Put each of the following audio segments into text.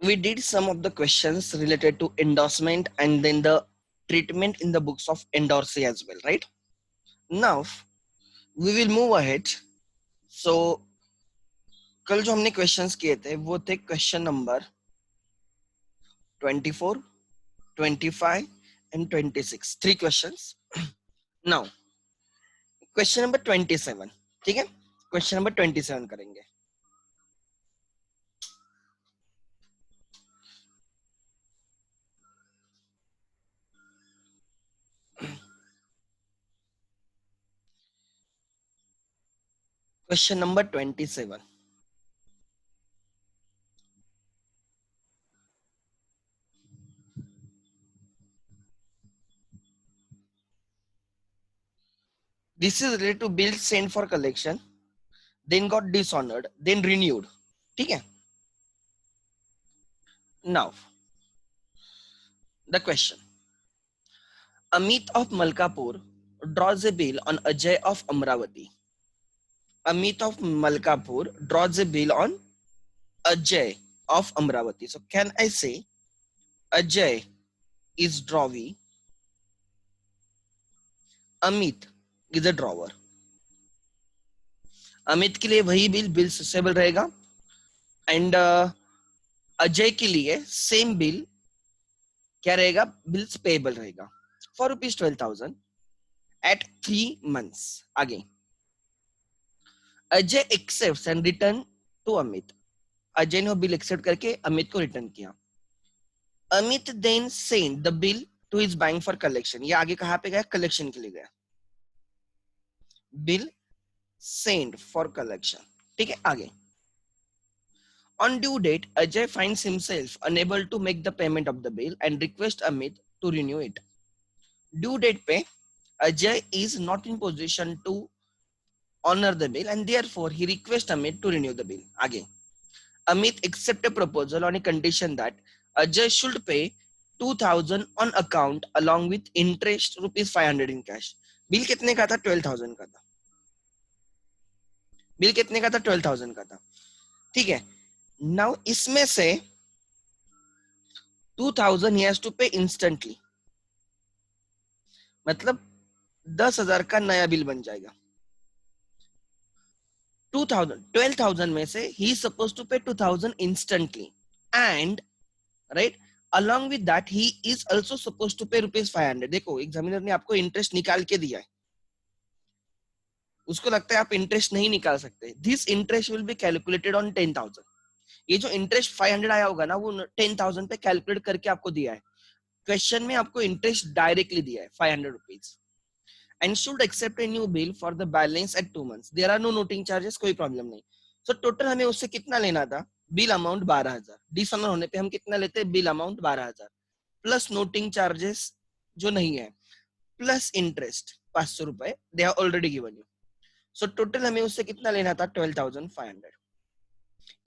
we did some of the questions related to endorsement and then the treatment in the books of endorsee as well, right? Now we will move ahead. So कल जो हमने questions किए थे वो थे question number 24, 25 and 26, 3 questions. Now question number 27, ठीक है, question number 27 करेंगे. Question number 27. This is related to bills sent for collection, then got dishonored, then renewed. ठीक है. Now the question: Amit of Malkapur draws a bill on Ajay of Amravati. Amit of Malkapur draws a bill on Ajay of Amravati. So can I say Ajay is drawee, Amit is a drawer. Amit के लिए वही bill ससेबल रहेगा and Ajay के लिए same bill क्या रहेगा, bills payable रहेगा for ₹12,000 at 3 months. आगे Ajay accepts and return to Amit. Ajay ने बिल एक्सेप्ट करके अमित को रिटर्न किया. Amit then send the bill to his bank for collection. ये आगे कहां पे गया, कलेक्शन के लिए गया. Bill send for collection. ठीक है. आगे on due date Ajay finds himself unable to make the payment of the bill and requests Amit to renew it. Due date पे Ajay is not in position to honor the bill and therefore he requests Amit to renew the bill. आगे Amit accept a proposal on a condition that Ajay should pay 2,000 on account along with interest ₹500 in cash. Bill कितने का था, 12,000 का था. Bill कितने का था, 12,000 का था. ठीक है. नाउ इसमें से 2,000 he has to pay instantly. मतलब 10,000 का नया बिल बन जाएगा. 12,000 में से he is supposed to pay 2,000 instantly and right along with that he is also supposed to pay ₹500. देखो एग्जामिनर ने आपको इंटरेस्ट निकाल के दिया है, उसको लगता है आप इंटरेस्ट नहीं निकाल सकते. This interest will be calculated on 10,000. ये जो इंटरेस्ट 500 आया होगा ना वो 10,000 पे कैलकुलेट करके आपको दिया है. क्वेश्चन में आपको इंटरेस्ट डायरेक्टली दिया है ₹500 and should accept a new bill for the balance at 2 months. There are no noting charges, कोई प्रॉब्लम नहीं. So टोटल हमें उससे कितना लेना था, बिल अमाउंट 12,000. डिसऑनर होने पे हम कितना लेते हैं, bill amount 12,000 plus noting charges जो नहीं है plus interest ₹500 they are already given you. So total हमें उससे कितना लेना था, 12,500.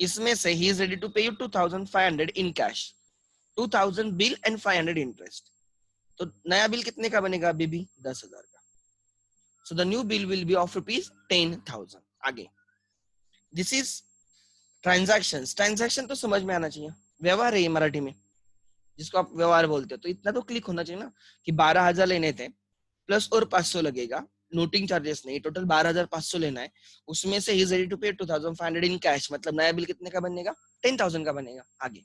इसमें से he is ready to pay you 2,500 in cash, 2,000 bill and 500 interest. तो नया बिल कितने का बनेगा बेबी, 10,000 का. So the new bill will be of ₹10,000. आगे this is transactions. ट्रांजैक्शन तो समझ में आना चाहिए, व्यवहार है ये मराठी में जिसको आप व्यवहार बोलते हो. तो इतना तो क्लिक होना चाहिए ना कि 12,000 लेने थे प्लस और 500 लगेगा, नोटिंग चार्जेस नहीं, टोटल 12,500 लेना है. उसमें से ही इज रेडी टू पे 2,500 इन कैश, मतलब नया बिल कितने का बनेगा, 10,000 का बनेगा. आगे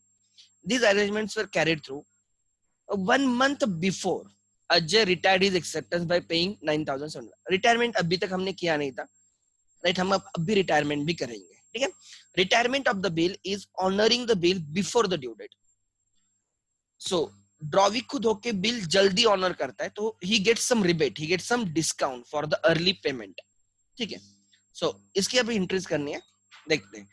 these arrangements were carried through 1 month before Ajay retired his acceptance bye paying 9,700. Retirement अभी तक हमने किया नहीं था, राइट. हम अब भी रिटायरमेंट भी करेंगे. ठीक है. Retirement of the bill is honouring the bill before the due date. So drawee खुद होके बिल जल्दी ऑनर करता है तो he gets some rebate, he gets some discount for the early payment. ठीक है. सो इसकी अभी इंट्रीज करनी है. देखते हैं.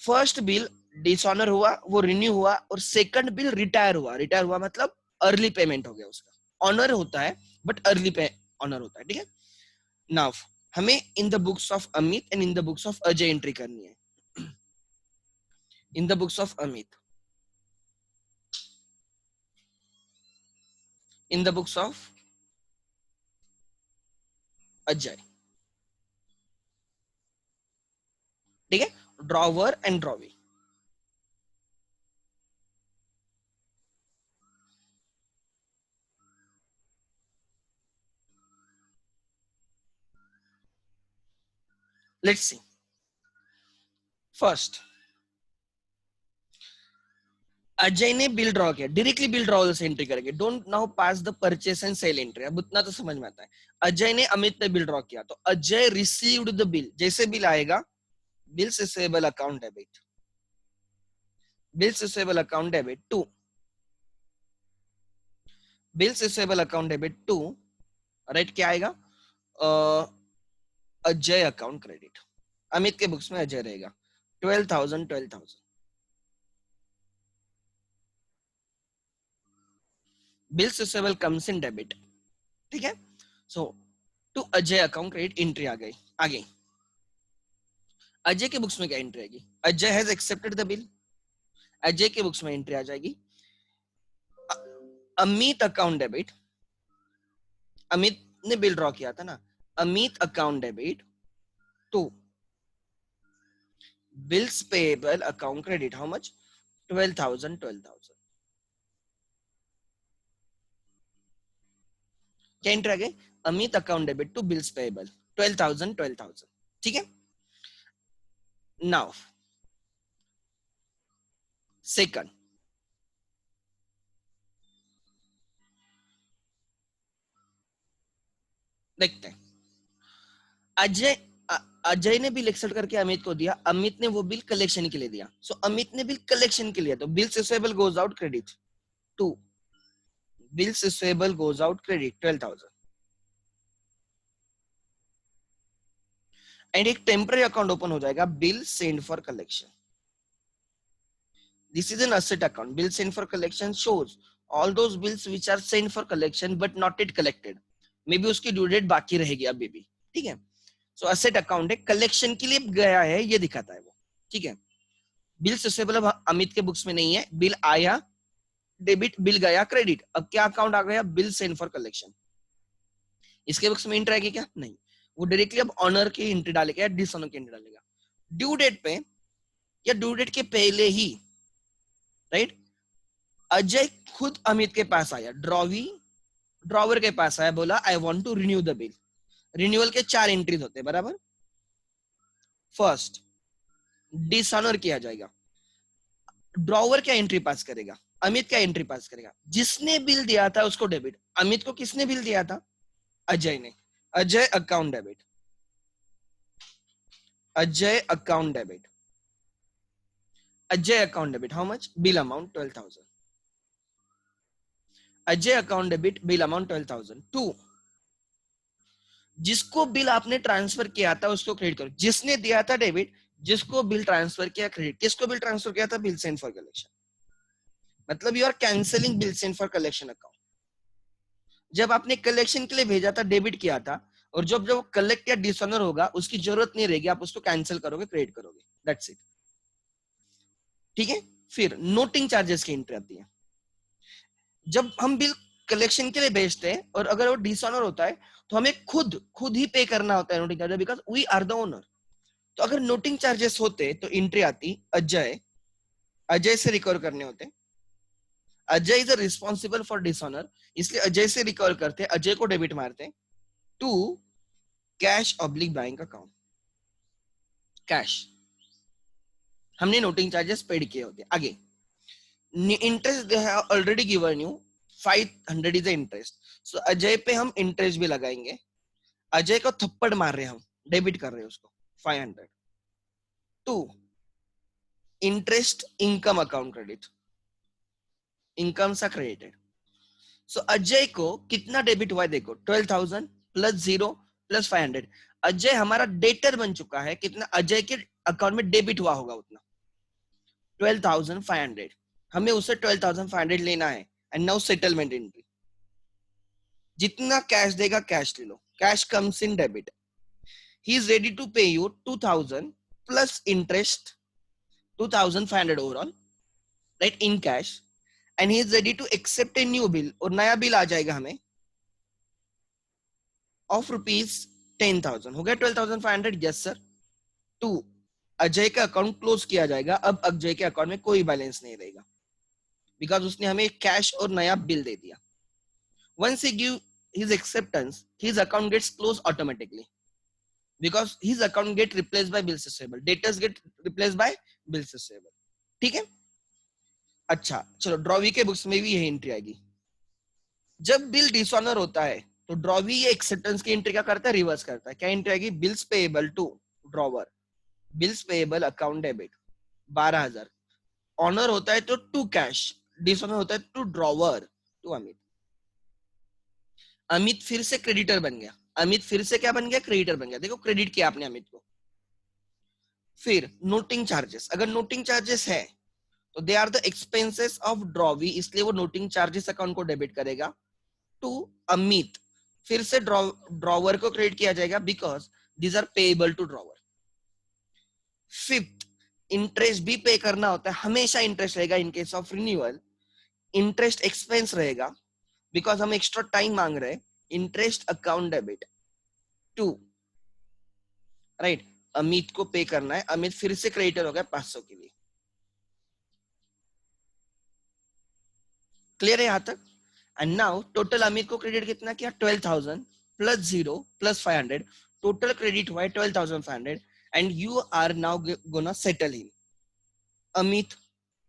फर्स्ट बिल डिसऑनर हुआ, वो रिन्यू हुआ, और सेकंड बिल रिटायर हुआ. रिटायर हुआ मतलब अर्ली पेमेंट हो गया उसका. ऑनर होता है बट अर्ली पे ऑनर होता है. ठीक है. नाउ हमें in the books of Amit and in the books of Ajay entry करनी है. In the books of Amit, in the books of Ajay. ठीक है. Drawer and drawee. Let's see first Ajay ने बिल ड्रॉ किया, डायरेक्टली बिल ड्रॉ से एंट्री करेंगे, don't now pass the purchase and sale entry, अब उतना तो समझ में आता है। अजय ने अमित ने बिल ड्रॉ किया, तो अजय रिसीव्ड द बिल, जैसे बिल आएगा bills receivable account debit, bills receivable account debit to, bills receivable account debit to, right, क्या आएगा, अजय अकाउंट क्रेडिट, अमित के बुक्स में अजय रहेगा 12,000 bills receivable comes in debit, ठीक है। So to Ajay account credit entry आ गई। आगे अजय के बुक्स में क्या एंट्री आएगी, Ajay has accepted the bill, Ajay के बुक्स में एंट्री आ जाएगी अमित अकाउंट डेबिट, अमित ने बिल ड्रॉ किया था ना, Amit account debit to bills payable account credit, how much, 12,000 क्या एंट्री आ गई, Amit account debit to bills payable 12,000, ठीक है। नाउ सेकंड, देखते हैं अजय अजय ने बिल एक्सेप्ट करके अमित को दिया, अमित ने वो बिल कलेक्शन के लिए दिया, सो अमित ने बिल कलेक्शन के लिए, तो bills receivable goes out credit to bills receivable goes out credit 12,000, and एक टेम्पररी अकाउंट ओपन हो जाएगा bill send for collection, this is an asset account, bill send for collection shows all those bills which are send for collection but not it collected, may be उसकी due date बाकी रहेगी अभी भी, ठीक है। So asset account है, collection के लिए गया है ये दिखाता है वो, ठीक है। बिल्स रिसीवेबल अब अमित के बुक्स में नहीं है, बिल आया डेबिट, बिल गया क्रेडिट, अब क्या अकाउंट आ गया, बिल सेंड फॉर कलेक्शन, इसके बुक्स में एंट्री आएगी क्या, नहीं, वो डायरेक्टली अब ऑनर की एंट्री डालेगा या डिसऑनर की एंट्री डालेगा, ड्यू डेट पे या ड्यू डेट के पहले ही, राइट। अजय खुद अमित के पास आया, ड्रॉवर के पास आया, बोला I want to renew the bill, renewal के 4 एंट्रीज होते हैं बराबर, फर्स्ट डिसऑनर किया जाएगा, ड्रॉवर क्या एंट्री पास करेगा, अमित क्या एंट्री पास करेगा, जिसने बिल दिया था उसको डेबिट, अमित को किसने बिल दिया था, अजय ने, Ajay account debit, Ajay account debit, Ajay account debit, how much, bill amount 12,000, Ajay account debit bill amount 12,000 to जिसको बिल आपने ट्रांसफर किया था उसको क्रेडिट करो, जिसने दिया था डेबिट, जिसको बिल ट्रांसफर किया क्रेडिट, किसको बिल ट्रांसफर किया था, बिल सेंड फॉर कलेक्शन, मतलब you are cancelling bill send for collection account, जब आपने कलेक्शन के लिए भेजा था डेबिट किया था, और जब जब कलेक्ट या डिसऑनर होगा उसकी जरूरत नहीं रहेगी, आप उसको कैंसिल करोगे, क्रेडिट करोगे, दैट्स इट, ठीक है। फिर नोटिंग चार्जेस की एंट्री आती है, जब हम बिल कलेक्शन के लिए भेजते हैं और अगर वो डिसऑनर होता है तो हमें खुद ही पे करना होता है noting charges, because we are the owner, तो अगर नोटिंग चार्जेस होते तो एंट्री आती अजय, अजय से रिकवर करने होते, Ajay is responsible for dishonour, इसलिए अजय से रिकवर करते, अजय को डेबिट मारते to cash oblique bank account, cash, हमने नोटिंग चार्जेस पेड किए होते। आगे interest they have already given you 500 is the interest, so Ajay पे हम इंटरेस्ट भी लगाएंगे, अजय को थप्पड़ मार रहे हैं हम, डेबिट कर रहे हैं उसको 500 to interest income account credit, income सा क्रेडिटेड, सो अजय को कितना डेबिट हुआ है देखो, 12,000 प्लस 0 प्लस 500, अजय हमारा डेटर बन चुका है, कितना अजय के अकाउंट में डेबिट हुआ होगा उतना 12,500, हमें उसे 12,500 लेना है, एंड नाउ सेटलमेंट एंट्री, जितना कैश देगा कैश ले लो, cash comes in debit, he is ready to pay you 2,000 plus interest 2,500 overall, right, in cash, and he is ready to accept a new bill, और नया bill आ जाएगा हमें of ₹10,000, हो गया 12,500, यस सर, टू अजय का account close किया जाएगा, अब अजय के अकाउंट में कोई बैलेंस नहीं रहेगा, बिकॉज उसने हमें कैश और नया बिल दे दिया, once he give his acceptance his account gets closed automatically, because his account get replaced by bills receivable, debtors get replaced by bills receivable. ठीक है, अच्छा चलो ड्रॉवी के बुक्स में भी यही एंट्री आएगी। जब बिल डिसऑनर होता है तो ड्रॉवी ये एक्सेप्टेंस की एंट्री क्या करता है, रिवर्स करता है। क्या एंट्री आएगी, bills payable to drawer, bills payable account debit 12,000, honour होता है तो टू कैश, डिसऑनर होता है to drawer to Amit. Amit फिर से क्रेडिटर बन गया, अमित फिर से क्या बन गया, क्रेडिटर बन गया। देखो क्रेडिट किया आपने अमित को। फिर नोटिंग चार्जेस, अगर नोटिंग चार्जेस है तो they are the expenses of drawee, इसलिए वो नोटिंग चार्जेस अकाउंट को डेबिट करेगा टू अमित। फिर से ड्रॉवर को क्रेडिट किया जाएगा because these are payable to drawer. Fifth, interest भी पे करना होता है, हमेशा इंटरेस्ट रहेगा in case of renewal. Interest expense रहेगा बिकॉज हम एक्स्ट्रा टाइम मांग रहे हैं। Interest account debit to, right, Amit को पे करना है, अमित फिर से क्रेडिटर हो गया 500 के लिए। क्लियर है यहां तक? एंड नाउ टोटल अमित को क्रेडिट कितना किया, 12,000 प्लस 0 प्लस 500, टोटल क्रेडिट हुआ है 12,500 and you are now gonna settle him. Amit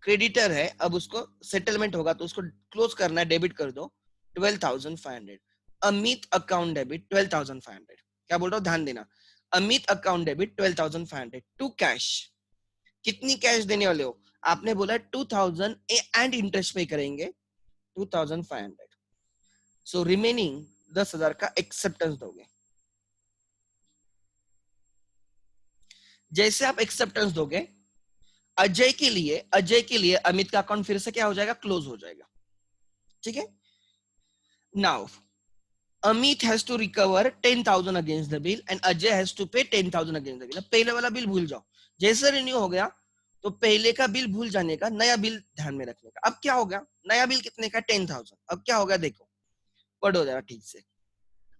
creditor है, अब उसको सेटलमेंट होगा तो उसको क्लोज करना है, डेबिट कर दो 12,500। Amit account debit 12,500। क्या बोल रहा हूँ, ध्यान देना, Amit account debit 12,500 to cash. कितनी कैश देने वाले हो, आपने बोला 2,000 एंड इंटरेस्ट पे करेंगे 2,500। सो रिमेनिंग 10,000 का एक्सेप्टेंस दोगे। जैसे आप एक्सेप्टेंस दोगे अजय के लिए अमित का अकाउंट फिर से क्या हो जाएगा, क्लोज हो जाएगा। ठीक है, now Amit has to recover 10,000 against the bill and Ajay has to pay 10,000 against the bill. पहले वाला बिल भूल जाओ, जैसे रिन्यू हो गया तो पहले का बिल भूल जाने का, नया बिल ध्यान में रखने का। अब क्या हो गया, नया बिल कितने का, 10,000। अब क्या होगा देखो, पढ़ो जरा ठीक से।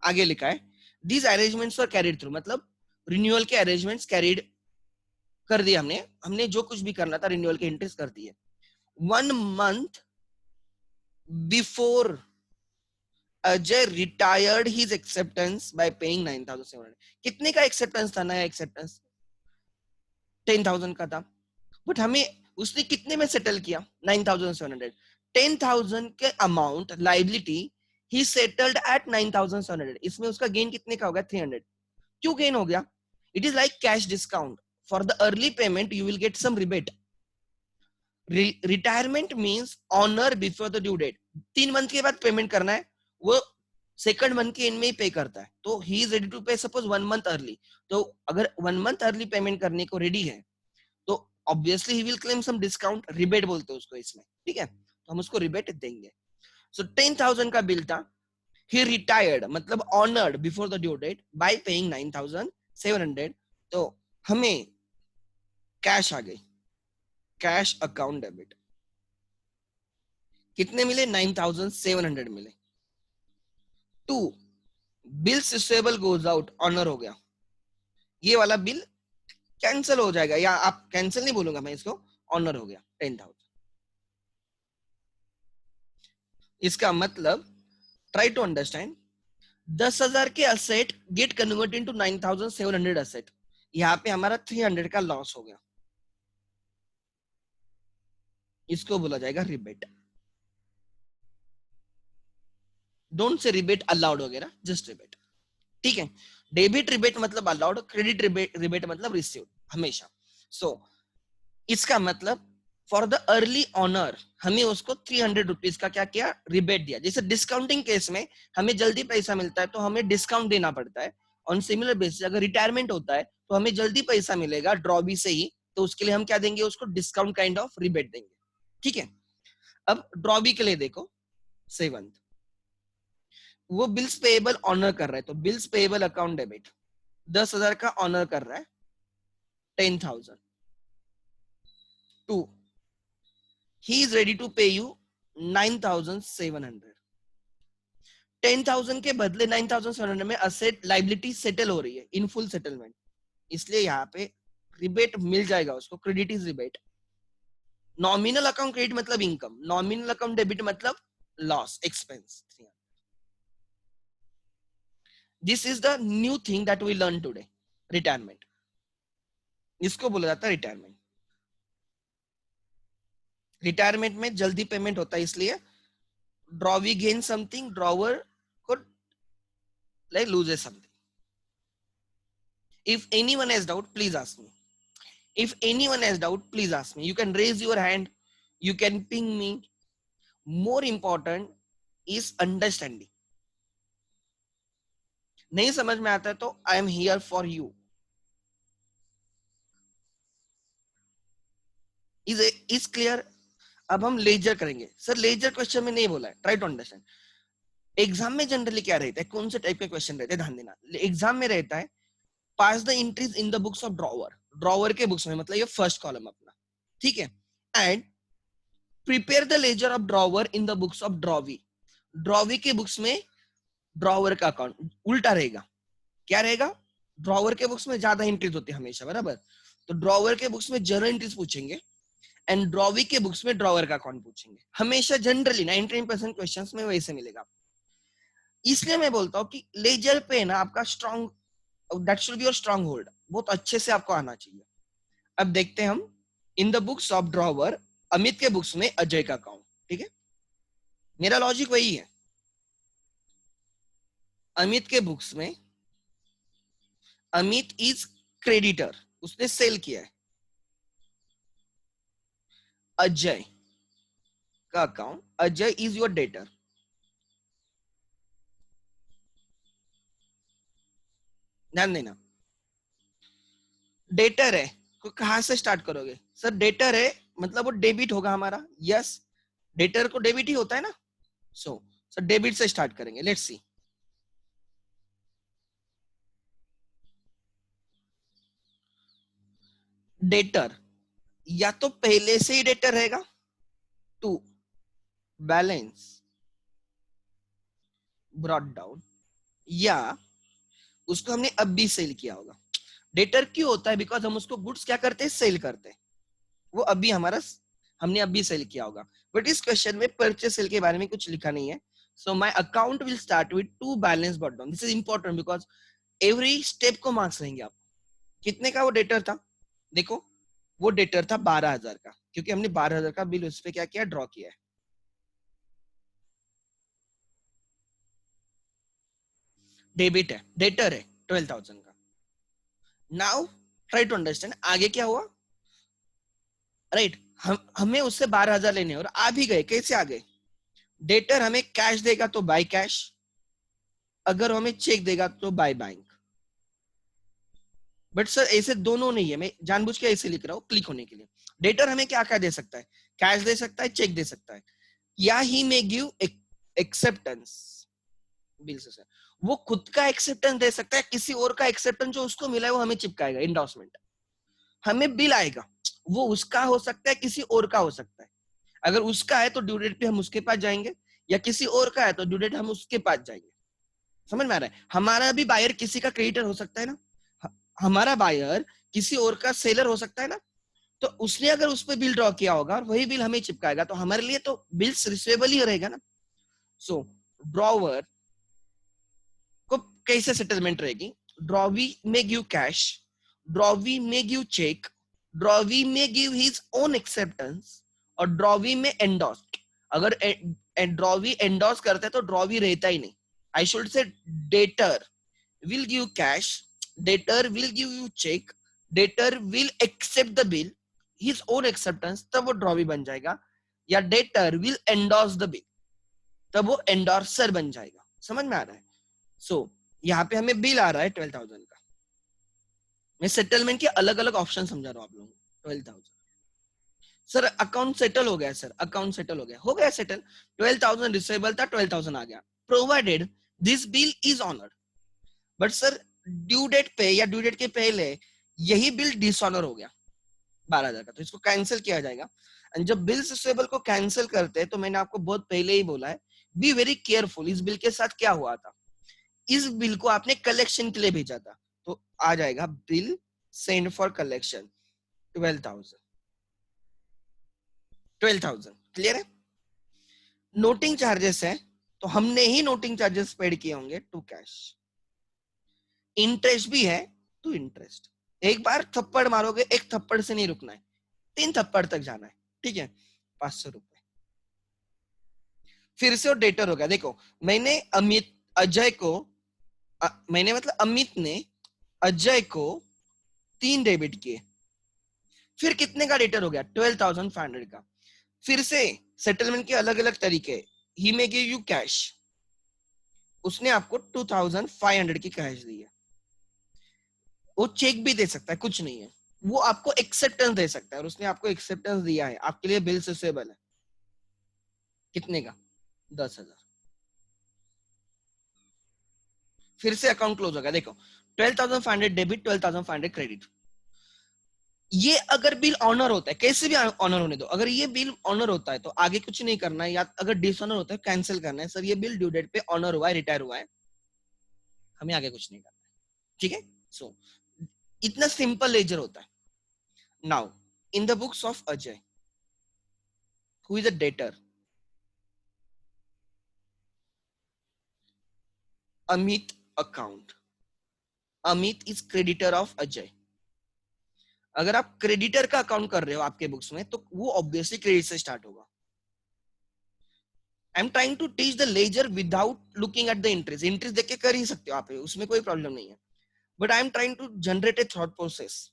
आगे लिखा है these arrangements were carried through, मतलब रिन्यूअल के अरेंजमेंट्स कैरिड कर दिया हमने जो कुछ भी करना था रिन्यूअल के इंटरेस्ट कर दिए। 1 month before Ajay retired his acceptance bye paying 9,700। कितने का एक्सेप्टेंस था, नया एक्सेप्टेंस 10,000 का था, बट हमें उसने कितने में सेटल किया, 9,700। 10,000 के amount liability he settled at 9,700। इसमें उसका गेन कितने का होगा, 300। क्यों गेन हो गया, it is like cash discount. For the early payment you will get some rebate. Retirement means honour before the due date. 3 month के बाद पेमेंट करना है, वो सेकंड मंथ के एंड में ही पे करता है, तो ही इज रेडी टू पे सपोज 1 month अर्ली। तो अगर 1 month अर्ली पेमेंट करने को रेडी है तो obviously he will claim some discount, rebate बोलते हैं उसको इसमें। ठीक है, तो हम उसको रिबेट देंगे। सो 10,000 का बिल था, he retired मतलब honored before the due date by paying 9,700। तो हमें कैश आ गई, कैश अकाउंट डेबिट। कितने मिले, 9,700 मिले। 2 bills receivable goes out, honour हो गया, ये वाला बिल कैंसिल हो जाएगा, या आप कैंसिल नहीं बोलूंगा मैं इसको, ऑनर हो गया 10,000। इसका मतलब ट्राई टू अंडरस्टैंड, 10,000 के asset gate convert into 9,700 asset, यहाँ पे हमारा 300 का लॉस हो गया, इसको बोला जाएगा rebate. Don't say rebate allowed वगैरह, जस्ट रिबेट। ठीक है, डेबिट रिबेट मतलब अलाउड, क्रेडिट रिबेट मतलब रिसीव्ड हमेशा। सो इसका मतलब फॉर द अर्ली ऑनर हमें उसको 300 रुपीज का क्या किया, रिबेट दिया। जैसे डिस्काउंटिंग केस में हमें जल्दी पैसा मिलता है तो हमें डिस्काउंट देना पड़ता है, ऑन सिमिलर बेसिस अगर रिटायरमेंट होता है तो हमें जल्दी पैसा मिलेगा ड्रॉबी से ही, तो उसके लिए हम क्या देंगे, उसको डिस्काउंट काइंड ऑफ रिबेट देंगे। ठीक है, अब ड्रॉबी के लिए देखो 7, वो बिल्स पेएबल ऑनर कर रहा है, तो बिल्स पेएबल अकाउंट डेबिट 10,000 का ऑनर कर रहा है 10,000 to he is ready to pay you 9,700। 10,000 के बदले 9,700 में असेट लाइबिलिटी सेटल हो रही है, इन फुल सेटलमेंट, इसलिए यहाँ पे रिबेट मिल जाएगा उसको, credit is rebate. Nominal account credit मतलब इनकम, नॉमिनल अकाउंट डेबिट मतलब loss expense. This is the new thing that we learn today. Retirement, इसको बोला जाता है रिटायरमेंट। रिटायरमेंट में जल्दी पेमेंट होता है, इसलिए ड्रॉवी गेन समथिंग, ड्रॉवर को like loses something. If anyone has doubt, please ask me. If anyone has doubt, please ask me. You can raise your hand, you can ping me. More important is understanding. नहीं समझ में आता है तो I am here for you. Is clear? अब हम laser करेंगे। Sir laser question में नहीं बोला है, ट्राई टू अंडरस्टैंड। एग्जाम में जनरली क्या रहता है, कौन से टाइप के क्वेश्चन रहते हैं, ध्यान देना। एग्जाम में रहता है pass the entries in the books of drawer, drawer के बुक्स में, मतलब ये फर्स्ट कॉलम अपना, ठीक है। And prepare the ledger of drawer in the books of drawee, drawee के बुक्स में ड्रॉवर का अकाउंट उल्टा रहेगा। क्या रहेगा, ड्रॉवर के बुक्स में ज्यादा एंट्रीज होती है हमेशा, बराबर, तो ड्रॉवर के बुक्स में जर्नल एंट्रीज पूछेंगे एंड ड्रॉवी के बुक्स में ड्रॉवर का अकाउंट पूछेंगे। हमेशा जनरली 99% क्वेश्चंस में वैसे मिलेगा। इसलिए मैं बोलता हूँ कि लेजर पे ना आपका strong, that should be your strong hold, बहुत अच्छे से आपको आना चाहिए। अब देखते हैं हम इन the books of drawer, Amit के बुक्स में अजय का अकाउंट, ठीक है। मेरा लॉजिक वही है, अमित के बुक्स में अमित इज क्रेडिटर, उसने सेल किया है। अजय का account, Ajay is your debtor. ध्यान देना, डेटर है तो कहां से स्टार्ट करोगे, सर डेटर है मतलब वो डेबिट होगा हमारा, यस, डेटर को डेबिट ही होता है ना, सो सर डेबिट से स्टार्ट करेंगे। लेट्स सी, डेटर या तो पहले से ही डेटर रहेगा, टू बैलेंस ब्रॉट डाउन, या उसको हमने अब भी सेल किया होगा। डेटर क्यों होता है, बिकॉज हम उसको गुड्स क्या करते हैं, सेल करते हैं, वो अभी हमारा हमने अभी सेल किया होगा। बट इस क्वेश्चन में परचेस सेल के बारे में कुछ लिखा नहीं है, so my account will start with two balance brought down. This is important because every step को मार्क्स रहेंगे आप। कितने का वो डेटर था, देखो वो डेटर था 12,000 का, क्योंकि हमने 12,000 का बिल उस पर क्या किया, ड्रॉ किया है। डेबिट है, डेटर है 12,000 का। नाउ ट्राई टू अंडरस्टैंड आगे क्या हुआ, राइट हमें उससे 12,000 लेने और आ भी गए। कैसे आ गए, डेटर हमें कैश देगा तो बाय कैश, अगर हमें चेक देगा तो बाय बैंक। बट सर ऐसे दोनों नहीं है, मैं जानबूझ के ऐसे लिख रहा हूँ क्लिक होने के लिए। डेटर हमें क्या क्या दे सकता है, कैश दे सकता है, चेक दे सकता है, या ही मे गिव एक्सेप्टेंस बिल से। वो खुद का एक्सेप्टेंस दे सकता है, किसी और का एक्सेप्टेंस जो उसको मिला है वो हमें चिपकाएगा, इंडोर्समेंट। हमें बिल आएगा, वो उसका हो सकता है, किसी और का हो सकता है। अगर उसका है तो ड्यू डेट पे हम उसके पास जाएंगे, या किसी और का है तो ड्यू डेट हम उसके पास जाएंगे। समझ में आ रहा है, हमारा भी बायर किसी का क्रेडिटर हो सकता है ना, हमारा बायर किसी और का सेलर हो सकता है ना, तो उसने अगर उस पर बिल ड्रॉ किया होगा और वही बिल हमें चिपकाएगा, तो हमारे लिए तो बिल्स रिसीवेबल ही रहेगा ना। सो ड्रॉवर को कैसे सेटलमेंट रहेगी, ड्रॉवी में गिव कैश, ड्रॉवी में गिव चेक, ड्रॉवी में गिव हिज ओन एक्सेप्टेंस, और ड्रॉवी में एंडोर्स। अगर ड्रॉवी एंडोर्स करते हैं तो ड्रॉवी रहता ही नहीं। I should say debtor will give cash, debtor will give you check, debtor will accept the bill, his own acceptance, तब वो ड्रॉवी बन जाएगा, या debtor will endorse the bill, तब वो endorser बन जाएगा। समझ में आ रहा है, सो यहाँ पे हमें बिल आ रहा है 12,000 का। मैं सेटलमेंट के अलग अलग ऑप्शन समझा रहा हूँ आप लोगों को। 12,000 सर अकाउंट सेटल हो गया, सर अकाउंट सेटल हो गया सेटल, 12,000 रिसीवेबल था, 12,000 आ गया, provided this bill is honoured. But sir due date पे या ड्यू डेट के पहले यही बिल डिसऑनर हो गया 12,000 का, तो इसको कैंसिल किया जाएगा। एंड जब बिल रिसीवेबल को कैंसिल करते हैं तो मैंने आपको बहुत पहले ही बोला है, बी वेरी केयरफुल। इस बिल के साथ क्या हुआ था, इस बिल को आपने कलेक्शन के लिए भेजा था, तो आ जाएगा bill send for collection 12,000। 12,000 clear है। नोटिंग चार्जेस है तो हमने ही नोटिंग चार्जेस पेड किए होंगे टू कैश। इंटरेस्ट भी है टू इंटरेस्ट। एक बार थप्पड़ मारोगे, एक थप्पड़ से नहीं रुकना है, 3 थप्पड़ तक जाना है, ठीक है। 500 रुपए। फिर से वो डेटर हो गया। देखो मैंने अजय को मैंने मतलब अमित ने अजय को 3 डेबिट किए, फिर कितने का डेटर हो गया? 12,500 का। फिर से सेटलमेंट के अलग अलग तरीके। ही मे गिव यू कैश, उसने आपको 2,500 की कैश दी है। वो चेक भी दे सकता है, कुछ नहीं है, वो आपको एक्सेप्टेंस दे सकता है, और उसने आपको एक्सेप्टेंस दिया है, आपके लिए बिल सेसेबल है। कितने का? 10,000। फिर से अकाउंट क्लोज हो गया। देखो 12,500 डेबिट, 12,500 क्रेडिट। ये अगर बिल ऑनर होता है, कैसे भी ऑनर होने दो, अगर ये बिल ऑनर होता है तो आगे कुछ नहीं करना है, या अगर डिसऑनर होता है कैंसिल करना है। सर ये बिल ड्यू डेट पे ऑनर हुआ है, रिटायर हुआ है, हमें आगे कुछ नहीं करना है, ठीक है। सो इतना सिंपल लेजर होता है। Now in the books of Ajay, who is a debtor? Amit account. Amit is creditor of Ajay. अगर आप क्रेडिटर का अकाउंट कर रहे हो आपके बुक्स में, तो वो ऑब्वियसली क्रेडिट से स्टार्ट होगा। I am trying to teach the ledger without looking at the interest. Interest देख के कर ही सकते हो आप, उसमें कोई प्रॉब्लम नहीं है, but I am trying to generate a thought process.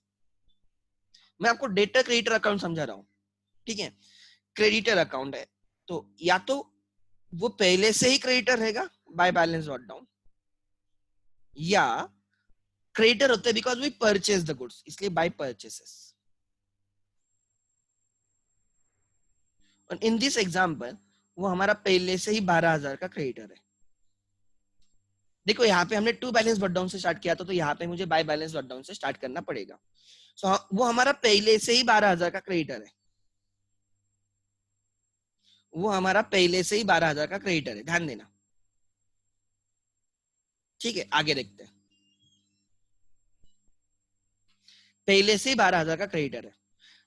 मैं आपको डेटर क्रेडिटर अकाउंट समझा रहा हूँ, ठीक है। क्रेडिटर अकाउंट है तो या तो वो पहले से ही क्रेडिटर रहेगा बाय बैलेंस डॉट डाउन, या क्रेडिटर होते हैं because we purchase the goods, इसलिए by purchases. In this example वो हमारा पहले से ही 12,000 का क्रेडिटर है। देखो यहाँ पे हमने टू बैलेंस डॉट डाउन से स्टार्ट किया था, तो यहाँ पे मुझे बाय बैलेंस डॉट डाउन से स्टार्ट करना पड़ेगा। सो वो हमारा पहले से ही 12,000 का क्रेडिटर है। वो हमारा पहले से ही 12,000 का क्रेडिटर है, ध्यान देना, ठीक है। आगे देखते हैं। पहले से ही 12,000 का क्रेडिटर है।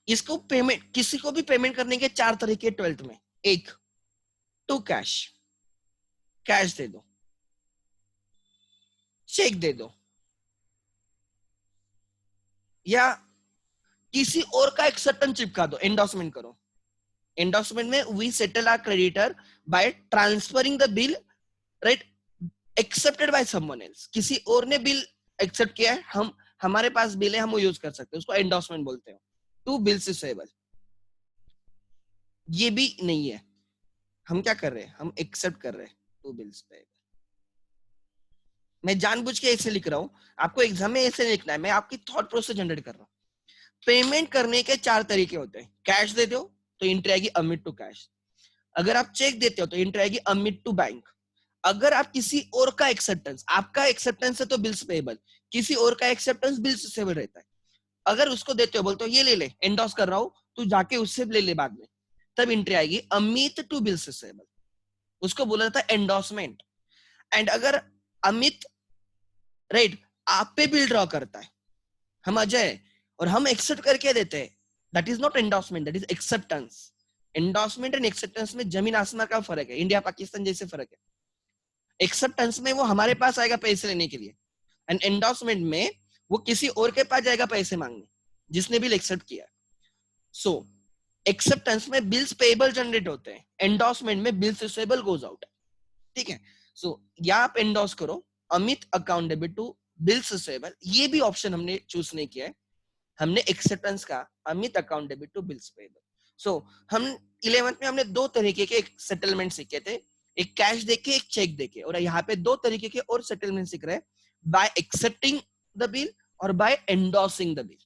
इसको पेमेंट, किसी को भी पेमेंट करने के 4 तरीके 12th में। एक, टू कैश, कैश दे दो, चेक दे दो, या किसी और का एक्सेप्टेंस चिपका दो, एंडोर्समेंट करो। एंडोर्समेंट में we settle our creditor by transferring the bill, right, accepted by someone else. किसी और ने बिल एक्सेप्ट किया है, हम हमारे पास बिल है, हम वो यूज कर सकते हैं, उसको एंडोर्समेंट बोलते हैं। टू बिल्स रिसीवेबल, ये भी नहीं है। हम क्या कर रहे हैं? हम एक्सेप्ट कर रहे हैं टू बिल्स पेबल। मैं जानबूझ के ऐसे लिख रहा हूं, आपको एग्जाम में ऐसे लिखना है, मैं आपकी थॉट प्रोसेस जनरेट कर रहा हूं। पेमेंट करने के 4 तरीके होते हैं। कैश दे दो तो एंट्री आएगी अमिट टू कैश। अगर आप चेक देते हो तो एंट्री आएगी अमिट टू बैंक। अगर आप किसी और का एक्सेप्टेंस, आपका एक्सेप्टेंस है तो बिल्स पेबल, किसी और का एक्सेप्टेंस बिल्स रिसीवेबल रहता है। अगर उसको देते हो, बोलते हो ये ले ले, एंडोर्स कर रहा हूं, तू जाके उससे ले ले बाद में, तब एंट्री आएगी अमित टू बिल्स रिसीवेबल। उसको बोला जाता है एंडोर्समेंट। एंड अगर अमित, राइट, आप पे बिल ड्रॉ करता है, हम अजय, और हम एक्सेप्ट करके देते हैं, that is not endorsement, that is acceptance. Endorsement and acceptance में जमीन आसमान का फर्क है, इंडिया पाकिस्तान जैसे फर्क है। एक्सेप्टेंस में वो हमारे पास आएगा पैसे लेने के लिए, एंड एंडोर्समेंट में वो किसी और के पास जाएगा पैसे मांगने, जिसने बिल एक्सेप्ट किया। सो एक्सेप्टेंस में बिल्स पेबल जनरेट होते हैं, एंडोर्समेंट में बिल्स रिसीवेबल गोज आउट, ठीक है। सो या आप एंडोर्स करो Amit account debit to bills receivable, ये भी ऑप्शन हमने चूज नहीं किया है, हमने एक्सेप्टेंस का Amit account debit to bills payable. So हम 11th में हमने 2 तरीके के सेटलमेंट सीखे थे, एक कैश देके, एक चेक देके, और यहाँ पे 2 तरीके के और सेटलमेंट सीख रहे हैं, बाय एक्सेप्टिंग द बिल और बाय एंडोर्सिंग द बिल,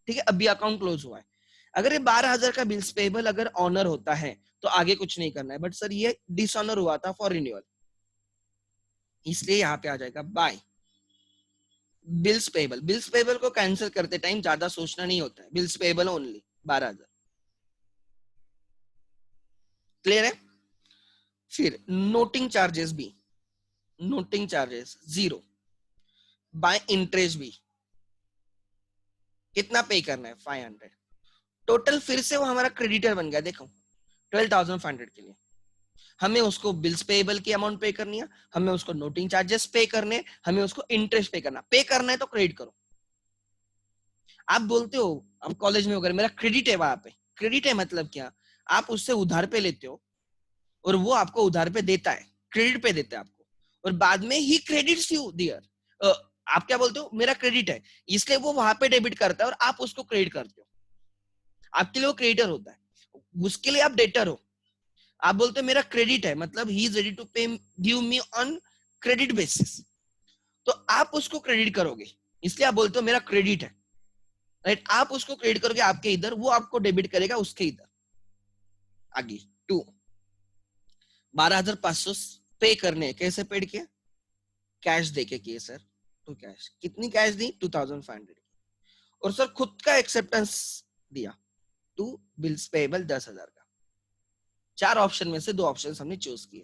ठीक है। अभी अकाउंट क्लोज हुआ है। अगर ये 12,000 का बिल्स पेबल अगर ऑनर होता है तो आगे कुछ नहीं करना है, बट सर ये डिसऑनर हुआ था फॉर रिन्यूअल, इसलिए यहाँ पे आ जाएगा by bills payable. Bills payable को कैंसिल करते टाइम ज्यादा सोचना नहीं होता है, बिल्स पेबल ओनली 12,000। क्लियर है? फिर नोटिंग चार्जेस भी, नोटिंग चार्जेस 0, बाय इंटरेस्ट भी कितना पे करना है? 500 टोटल। फिर से वो हमारा क्रेडिटर बन गया। देखो 12,500 के लिए हमें उसको बिल्स पेबल की अमाउंट पे करनी है, हमें उसको नोटिंग चार्जेस पे करने, हमें उसको इंटरेस्ट पे करना है तो क्रेडिट करो। आप बोलते हो, आप कॉलेज में होकर मेरा क्रेडिट है, वहां पे क्रेडिट है मतलब क्या, आप उससे उधार पे लेते हो और वो आपको उधार पे देता है, क्रेडिट पे देता है आपको, और बाद में ही क्रेडिट्स यू दियर। आप क्या बोलते हो, मेरा क्रेडिट है, इसलिए वो वहां पे डेबिट करता है और आप उसको क्रेडिट करते हो, आपके लिए वो क्रेडिटर होता है, उसके लिए आप डेटर हो। आप बोलते हो मेरा क्रेडिट है मतलब ही इज रेडी टू पे give me on credit basis, तो आप उसको क्रेडिट करोगे, इसलिए आप बोलते हो मेरा क्रेडिट है, राइट। आप उसको क्रेडिट करोगे आपके इधर, वो आपको डेबिट करेगा उसके इधर। आगे 2, 12,500 पे करने, कैसे पेड किया, कैश देके किए सर, तो कैश कितनी कैश दी, 2,500, और सर खुद का एक्सेप्टेंस दिया, टू बिल्स पेबल 10,000 का। 4 ऑप्शन में से 2 ऑप्शन हमने चूज किए,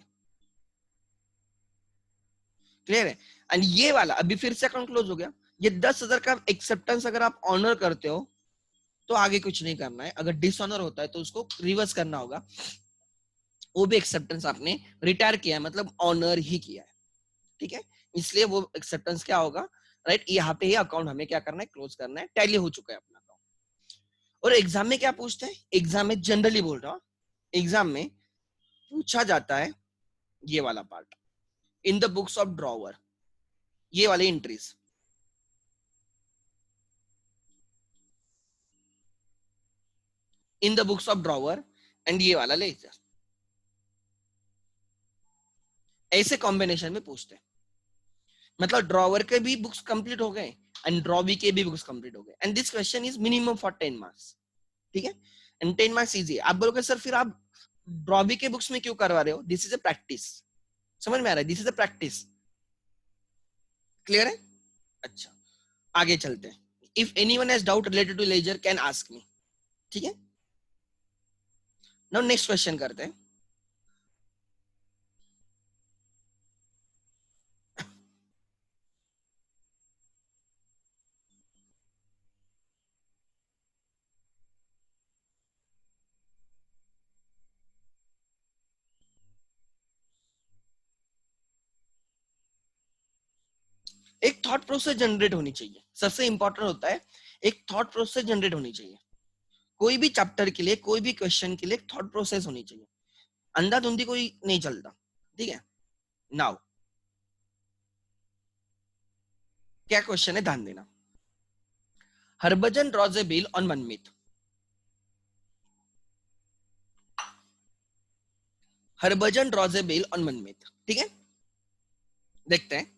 क्लियर है। एंड ये वाला अभी फिर से अकाउंट क्लोज हो गया। ये 10,000 का एक्सेप्टेंस अगर आप ऑनर करते हो तो आगे कुछ नहीं करना है, अगर डिसऑनर होता है तो उसको रिवर्स करना होगा। वो भी एक्सेप्टेंस आपने रिटायर किया है मतलब ऑनर ही किया है, ठीक है, इसलिए वो एक्सेप्टेंस क्या होगा, राइट, यहाँ पे ही अकाउंट हमें क्या करना है, क्लोज करना है, टैली हो चुका है अपना अकाउंट। और एग्जाम में क्या पूछते हैं, एग्जाम में जनरली बोल रहा हूँ, एग्जाम में पूछा जाता है ये वाला part, in the books of drawer, ये वाली entries, in the books of drawer and ये वाला लेजर, ऐसे कॉम्बिनेशन में पूछते हैं। मतलब ड्रॉवर के भी बुक्स कंप्लीट हो गए एंड ड्रॉवी के भी बुक्स कंप्लीट हो गए, and this question is minimum for 10 marks, ठीक है, एंड 10 मार्क्स इजी। आप बोलोगे सर फिर आप ड्रॉवी के बुक्स में क्यों करवा रहे हो, दिस इज अ प्रैक्टिस, समझ में आ रहा है, this is a practice, clear है। अच्छा, आगे चलते हैं। If anyone has doubt related to ledger can ask me, ठीक है। नाउ नेक्स्ट क्वेश्चन करते हैं। एक थॉट प्रोसेस जनरेट होनी चाहिए, सबसे इंपॉर्टेंट होता है एक थॉट प्रोसेस जनरेट होनी चाहिए, कोई भी चैप्टर के लिए, कोई भी क्वेश्चन के लिए थॉट प्रोसेस होनी चाहिए, अंधाधुंधी कोई नहीं चलता, ठीक है। नाउ क्या क्वेश्चन है, ध्यान देना। Harbhajan draws a bill on Manmeet, Harbhajan draws a bill on Manmeet, ठीक है, देखते हैं।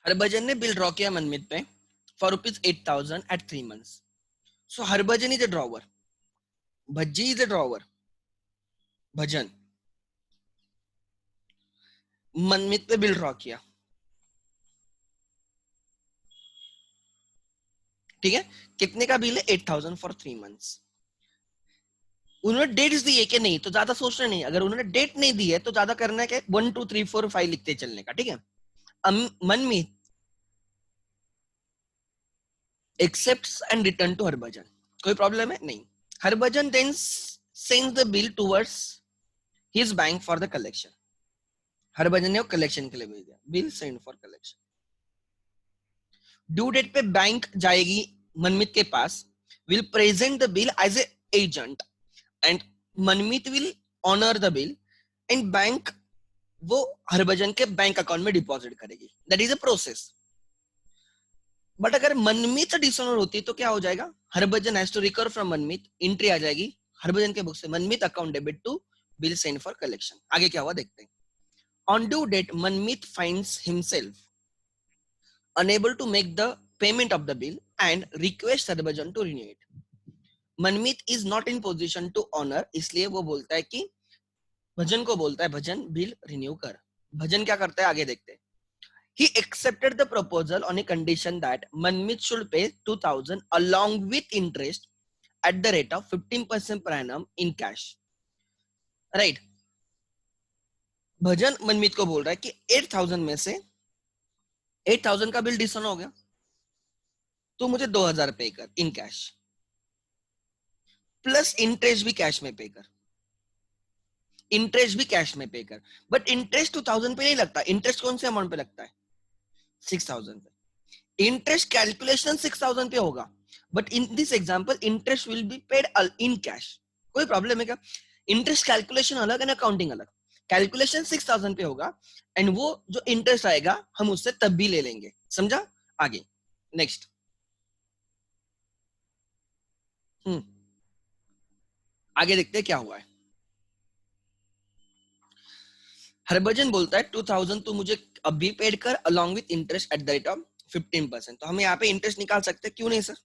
हरभजन ने बिल ड्रॉ किया मनमीत पे for ₹8,000 at 3 months। So Harbhajan is a drawer, Bhajji is a drawer, Bhajan Manmeet पे बिल ड्रॉ किया, ठीक है, कितने का बिल है, 8,000 फॉर 3 months। उन्होंने डेट्स दी है कि नहीं, तो ज्यादा सोचना नहीं, अगर उन्होंने डेट नहीं दी है तो ज्यादा करना है क्या, 1 2 3 4 5 लिखते चलने का, ठीक है। Manmeet accepts and return to Harbhajan, कोई प्रॉब्लम है नहीं। Harbhajan then sends the bill towards his bank for the collection, Harbhajan ने वो कलेक्शन के लिए भेज दिया, bill send for collection. Due date पे बैंक जाएगी मनमीत के पास, will present the bill as a agent and Manmeet will honour the bill and bank वो हरभजन के बैंक अकाउंट में डिपॉजिट करेगी, that is a process. But अगर मनमीत डिसऑनर होती तो क्या हो जाएगा, Harbhajan has to recover from Manmeet, entry आ जाएगी हरभजन के बुक से, Manmeet account debit to bill send for collection. आगे क्या हुआ देखते हैं। On due date Manmeet finds himself unable to make the payment of the bill and request Harbhajan to renew it। Manmeet is not in position to honour, इसलिए वो बोलता है कि भजन को बोलता है, भजन बिल रिन्यू कर। भजन क्या करता है आगे देखते हैं। He accepted the proposal on a condition that Manmit should pay 2,000 along with interest at the rate of 15% per annum in cash, right। भजन मनमीत को बोल रहा है कि 8,000 में से 8,000 का बिल डिसऑन हो गया, तो मुझे 2,000 पे कर इन कैश, प्लस इंटरेस्ट भी कैश में पे कर, इंटरेस्ट भी कैश में पे कर। बट इंटरेस्ट 2,000 पे नहीं लगता, इंटरेस्ट कौन से अमाउंट पे लगता है? 6,000 पे। इंटरेस्ट कैलकुलेशन 6,000 पे होगा, but in this example interest will be paid in cash. कोई प्रॉब्लम है क्या? इंटरेस्ट कैलकुलेशन अलग एंड अकाउंटिंग अलग। कैलकुलेशन 6,000 पे होगा एंड वो जो इंटरेस्ट आएगा हम उससे तब भी ले लेंगे, समझा? आगे नेक्स्ट। आगे देखते हैं क्या हुआ है। हरभजन बोलता है 2,000 तू मुझे अभी पेड कर along with interest eight the rate of 15%। तो हम यहाँ पे इंटरेस्ट निकाल सकते हैं, क्यों नहीं sir?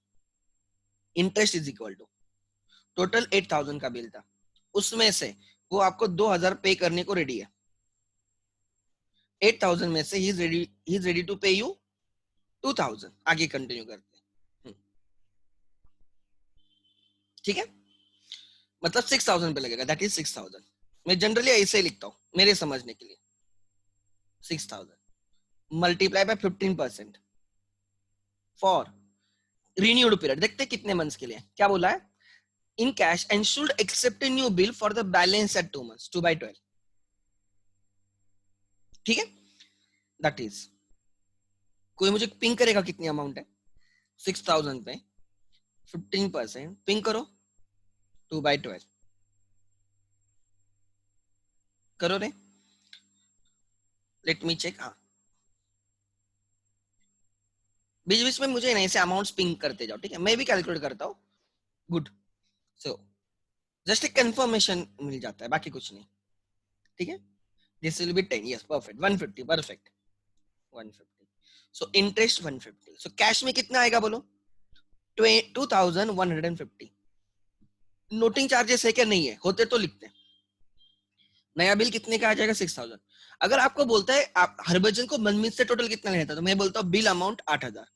Interest is equal to total 8,000 का बिल था, उसमें से वो आपको 2,000 पे करने को रेडी है। 8,000 में से he is ready to pay you 2,000। आगे कंटिन्यू करते हैं। ठीक है, मतलब 6,000 पे लगेगा, दैट इज 6,000। मैं जनरली ऐसे ही लिखता हूँ मेरे समझने के लिए। 6,000 multiply by 15% for renewed period. देखते हैं कितने मंथ्स के लिए। क्या बोला है? In cash and should accept new bill for the balance at 2 months 2/12। ठीक है, दैट इज, कोई मुझे पिंग करेगा कितनी अमाउंट है? 6,000 पे 15% पिंग करो 2/12 करो रे। Let me check. हाँ, बीच बीच में मुझे ऐसे अमाउंट्स पिंग करते जाओ, ठीक है? मैं भी कैलकुलेट करता हूँ। गुड। सो जस्ट एक कंफर्मेशन मिल जाता है, बाकी कुछ नहीं। ठीक है, this will B 10। Yes perfect, 150 perfect 150। So interest 150। So cash में कितना आएगा बोलो? 2,150। नोटिंग चार्जेस है क्या? नहीं है, होते तो लिखते हैं। नया बिल कितने का आ जाएगा? 6,000। अगर आपको बोलता है आप हरभजन को मनमीत से टोटल कितना लेना था, तो मैं बोलता हूँ bill amount 8,000,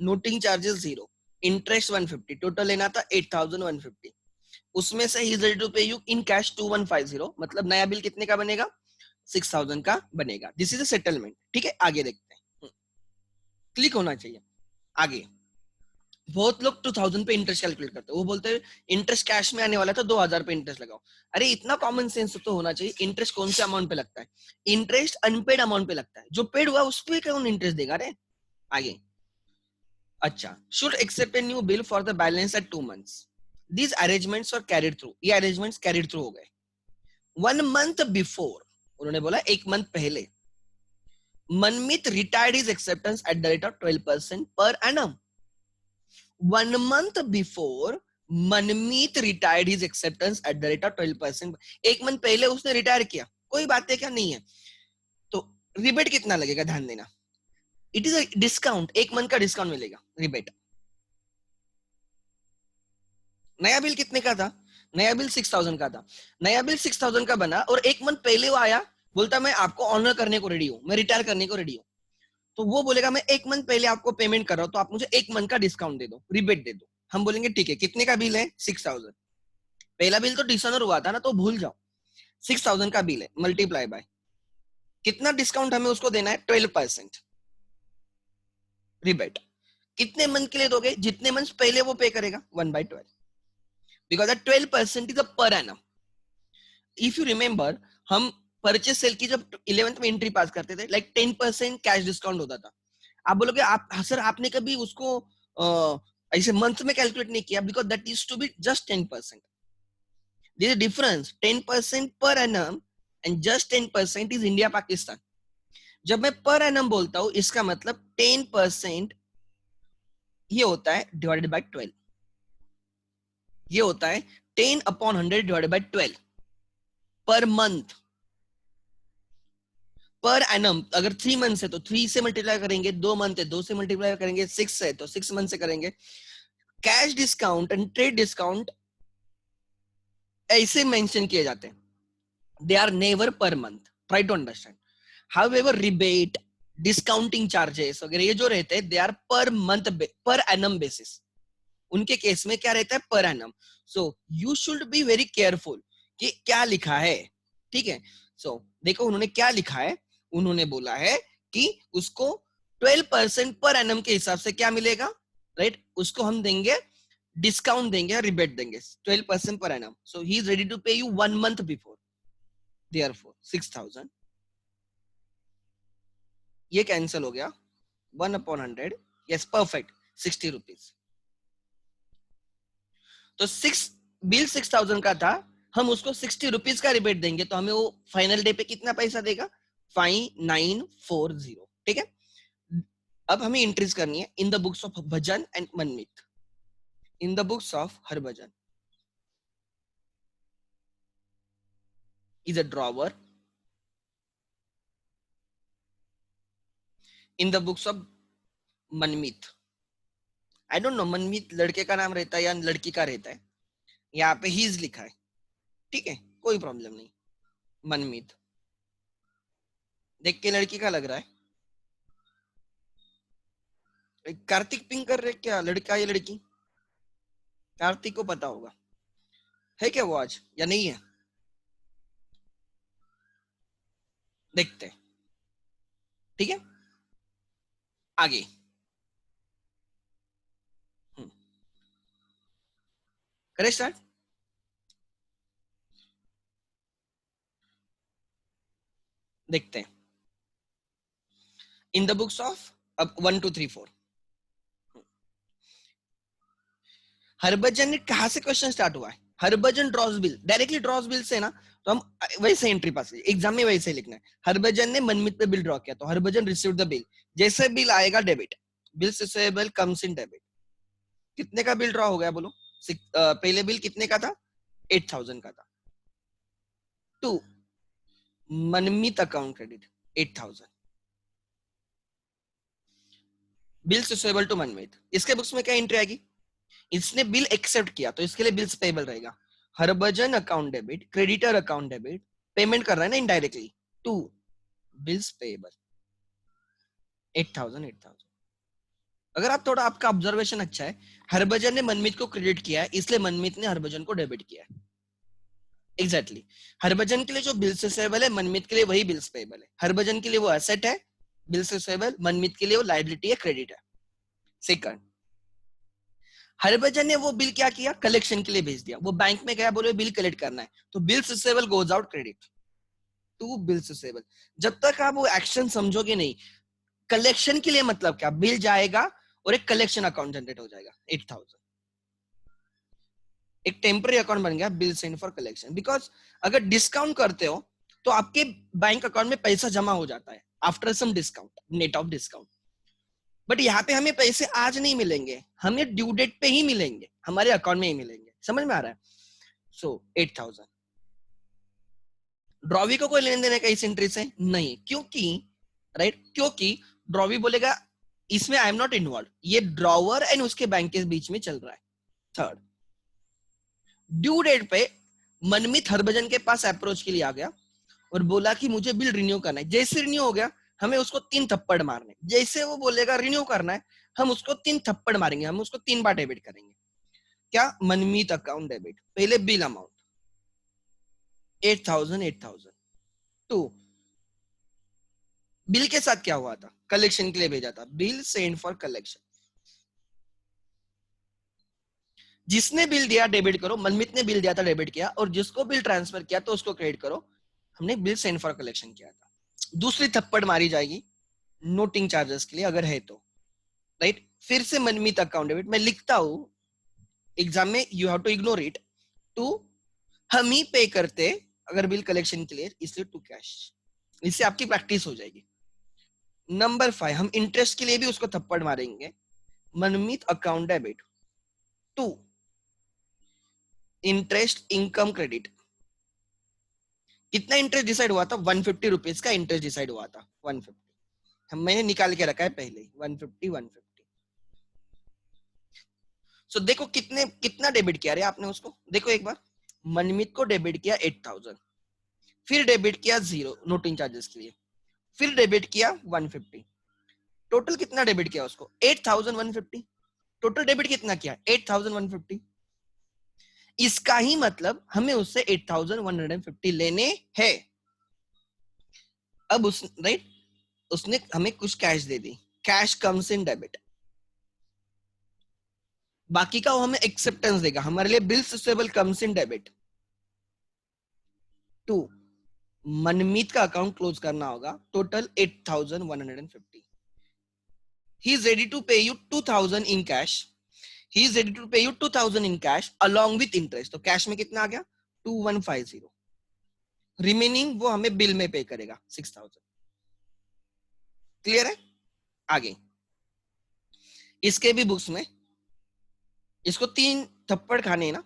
noting charges 0, interest 150, total लेना था 8,150। उसमें से he is ready to pay you in cash 2,150, मतलब नया बिल कितने का बनेगा? 6,000 का बनेगा। This is a settlement. ठीक है, आगे देखते हैं। क्लिक होना चाहिए। आगे बहुत लोग 2,000 पे इंटरेस्ट कैलकुलेट करते हैं, वो बोलते हैं इंटरेस्ट कैश में आने वाला था 2,000 पे इंटरेस्ट लगाओ। अरे इतना कॉमन सेंस तो होना चाहिए, इंटरेस्ट कौन से अमाउंट पे लगता है? इंटरेस्ट अनपेड अमाउंट पे लगता है, जो पेड हुआ उस पर कौन इंटरेस्ट देगा रे? आगे, अच्छा, should accept a new bill for the balance at 2 months। These arrangements are carried through. ये अरेंजमेंट्स कैरिड थ्रू हो गए। 1 month बिफोर, उन्होंने बोला 1 month पहले, Manmeet retired his acceptance at the rate of 12% per annum. 1 month before Manmeet retired his acceptance at the rate of 12%। 1 month पहले उसने retire किया, कोई बात है क्या? नहीं है। तो रिबेट कितना लगेगा? ध्यान देना, it is a discount, 1 month का डिस्काउंट मिलेगा, रिबेट। नया बिल कितने का था? नया बिल 6,000 का था। नया बिल 6,000 का बना और 1 month पहले वो आया, बोलता मैं आपको ऑनर करने को रेडी हूँ, मैं रिटायर करने को रेडी हूँ। तो वो बोलेगा मैं 1 month पहले आपको पेमेंट कर रहा हूँ, तो आप मुझे 1 month का डिस्काउंट दे दो, रिबेट दे दो। हम बोलेंगे ठीक है, कितने का बिल है? 6,000। पहला बिल तो डिसऑनर हुआ था ना, तो भूल जाओ। 6,000 का बिल है, मल्टीप्लाई बाय कितना डिस्काउंट हमें उसको देना है? 12% रिबेट। कितने मंथ के लिए दोगे? जितने मंथ पहले वो पे करेगा, 1/12, because 12% is a per annum. If you remember, हम परचेस सेल की जब 11th में एंट्री पास करते थे, लाइक 10% कैश डिस्काउंट होता था। आप बोलोगे आप सर आपने कभी उसको ऐसे मंथ में कैलकुलेट नहीं किया, because that is to be just 10%। There is difference, 10% per annum and just 10% is India Pakistan. जब मैं पर एनम बोलता हूं, इसका मतलब 10% ये होता है डिवाइडेड बाय 12। ये होता है 10/100 डिवाइडेड बाय 12 पर मंथ। पर एनम अगर 3 मंथ है तो 3 से मल्टीप्लाई करेंगे, 2 मंथ है 2 से मल्टीप्लाई करेंगे, 6 है तो 6 मंथ से करेंगे। Cash discount and trade discount ऐसे मेंशन किए जाते हैं, they are never per month, try to understand. However rebate, discounting charges वगैरह ये जो रहते हैं, they are per month, per annum basis. उनके केस में क्या रहता है? Per annum. So you should be very careful कि क्या लिखा है। ठीक है, सो देखो उन्होंने क्या लिखा है। उन्होंने बोला है कि उसको 12% पर एनम के हिसाब से क्या मिलेगा, राइट, उसको हम देंगे डिस्काउंट देंगे, रिबेट देंगे 12% per annum. So he is ready to pay you 1 month before. Therefore 6000 ये कैंसिल हो गया. 1/100. Yes, perfect. 60 रुपीज. तो बिल 6000 का था, हम उसको 60 रुपीज का रिबेट देंगे तो हमें वो फाइनल डे पे कितना पैसा देगा, 5940. ठीक है. अब हमें एंट्रीज करनी है in the books of Bhajan and Manmeet. In the books of Harbhajan is a drawer. In the books of Manmeet, I don't know Manmeet लड़के का नाम रहता है या लड़की का रहता है, यहाँ पे हीज लिखा है. ठीक है, कोई प्रॉब्लम नहीं. मनमीत देख के लड़की का लग रहा है. कार्तिक पिंक कर रहे क्या, लड़का या लड़की? कार्तिक को पता होगा है क्या वो आज या नहीं है, देखते हैं. ठीक है, आगे. करें स्टार्ट. देखते हैं इन द बुक्स ऑफ, अब 1 2 3 4. हरभजन ने कहा से क्वेश्चन स्टार्ट हुआ है. Harbhajan draws bill, directly draws bill से ना, तो हम वैसे एंट्री पास एग्जाम में वैसे लिखना है. हरभजन ने मनमीत पे बिल ड्रॉ किया, तो हरभजन रिसीव्ड द बिल. जैसे बिल आएगा debit, bill receivable comes in debit. कितने का बिल ड्रॉ हो गया बोलो? पहले बिल कितने का था? 8000 का था. To Manmeet account credit 8000. Bills receivable to Manmeet. इसके बुक्स में क्या एंट्री आएगी? इसने बिल एक्सेप्ट किया तो इसके लिए बिल्स पेबल रहेगा. Harbhajan account debit, creditor account debit, payment कर रहा है ना इनडायरेक्टली. To bills payable 8000. अगर आप थोड़ा, आपका ऑब्जर्वेशन अच्छा है, हरभजन ने मनमीत को क्रेडिट किया है, इसलिए मनमीत ने हरभजन को डेबिट किया है. एग्जैक्टली. हरभजन के लिए जो बिल्स रिसीवेबल है, मनमीत के लिए वही बिल्स पेबल है. हरभजन के लिए वो एसेट है बिल्स रिसीवेबल, मनमीत के लिए वो लायबिलिटी है, क्रेडिट है. सेकंड, हरभजन ने वो बिल क्या किया, कलेक्शन के लिए भेज दिया. वो बैंक में गया, बोले बिल कलेक्ट करना है, तो bills receivable goes out credit to bills receivable. जब तक आप वो एक्शन समझोगे नहीं, कलेक्शन के लिए मतलब क्या, बिल जाएगा और एक कलेक्शन अकाउंट जनरेट हो जाएगा 8000. एक टेम्पररी अकाउंट बन गया bill send for collection. Because अगर डिस्काउंट करते हो तो आपके बैंक अकाउंट में पैसा जमा हो जाता है after some discount, net off discount. But यहाँ पे हमें पैसे आज नहीं मिलेंगे, हमें ड्यू डेट पे ही मिलेंगे, हमारे अकाउंट में ही मिलेंगे. समझ में आ रहा है? सो 8000. ड्रॉवी को कोई लेने देने का इस एंट्री से नहीं, क्योंकि राइट, क्योंकि ड्रॉवी बोलेगा इसमें आई एम नॉट इन्वॉल्व, ये ड्रॉवर एंड उसके बैंक के बीच में चल रहा है. थर्ड, ड्यू डेट पे मनमीत हरभजन के पास अप्रोच के लिए आ गया और बोला कि मुझे बिल रिन्यू करना है. जैसे रिन्यू हो गया, हमें उसको 3 थप्पड़ मारने. जैसे वो बोलेगा रिन्यू करना है, हम उसको 3 थप्पड़ मारेंगे, हम उसको 3 बार डेबिट करेंगे. क्या? मनमीत अकाउंट डेबिट. पहले बिल अमाउंट 8000. टू बिल के साथ क्या हुआ था, कलेक्शन के लिए भेजा था, बिल सेंड फॉर कलेक्शन. जिसने बिल दिया डेबिट करो, मनमीत ने बिल दिया था डेबिट किया, और जिसको बिल ट्रांसफर किया तो उसको क्रेडिट करो, हमने बिल सेंड फॉर कलेक्शन किया था. दूसरी थप्पड़ मारी जाएगी नोटिंग चार्जेस के लिए अगर है तो, राइट. फिर से मनमीत अकाउंट डेबिट मैं लिखता हूं एग्जाम में, you have to ignore it. टू हम ही पे करते अगर बिल कलेक्शन के लिए, इसलिए टू कैश. इससे आपकी प्रैक्टिस हो जाएगी. नंबर 5, हम इंटरेस्ट के लिए भी उसको थप्पड़ मारेंगे. Manmeet account debit. To interest income credit. कितना इंटरेस्ट डिसाइड हुआ था? 150 रुपीज का इंटरेस्ट डिसाइड हुआ था. 150 मैंने निकाल के रखा है पहले ही. 150. सो देखो कितना डेबिट किया रे आपने उसको, देखो एक बार. मनमीत को डेबिट किया 8000, फिर डेबिट किया 0 नोटिंग चार्जेस के लिए, फिर डेबिट किया 150. टोटल कितना डेबिट किया उसको? 8150. टोटल डेबिट कितना किया? 8150. इसका ही मतलब हमें उससे 8150 लेने हैं. अब उस राइट, उसने हमें कुछ कैश दे दी, कैश कम्स इन डेबिट, बाकी का वो हमें एक्सेप्टेंस देगा, हमारे लिए bills receivable comes in debit. 2, Manmeet का अकाउंट क्लोज करना होगा, total 8,150। He is ready to pay you 2,000 in cash, he is ready to pay you 2,000 in cash along with interest. तो कैश में कितना आ गया 2150, रिमेनिंग वो हमें बिल में पे करेगा 6,000। क्लियर है? आगे इसके भी बुक्स में इसको 3 थप्पड़ खाने हैं ना,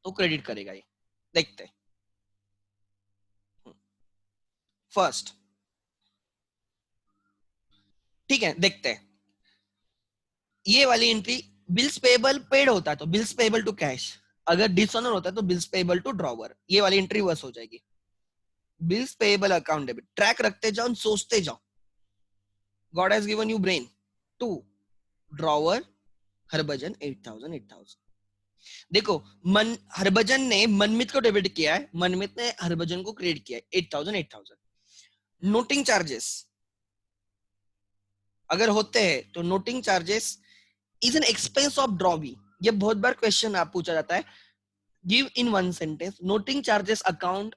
तो क्रेडिट करेगा ये। देखते हैं। फर्स्ट, ठीक है, देखते हैं। ये वाली एंट्री बिल्स पेबल पेड होता है तो बिल्स पेबल टू कैश, अगर डिसऑनर होता है तो बिल्स पेबल टू ड्रॉवर, ये वाली एंट्री वर्स हो जाएगी। Bills payable account debit, track रखते जाओ, सोचते जाओ। God has given you brain. 2, drawer Harbhajan 8,000 8,000। देखो हरभजन ने मनमित को डेबिट किया है, मनमित ने हरभजन को क्रेडिट किया है 8,000 8,000। नोटिंग चार्जेस अगर होते हैं तो noting charges is an expense of drawee. ये बहुत बार क्वेश्चन आप पूछा जाता है, give in one sentence noting charges account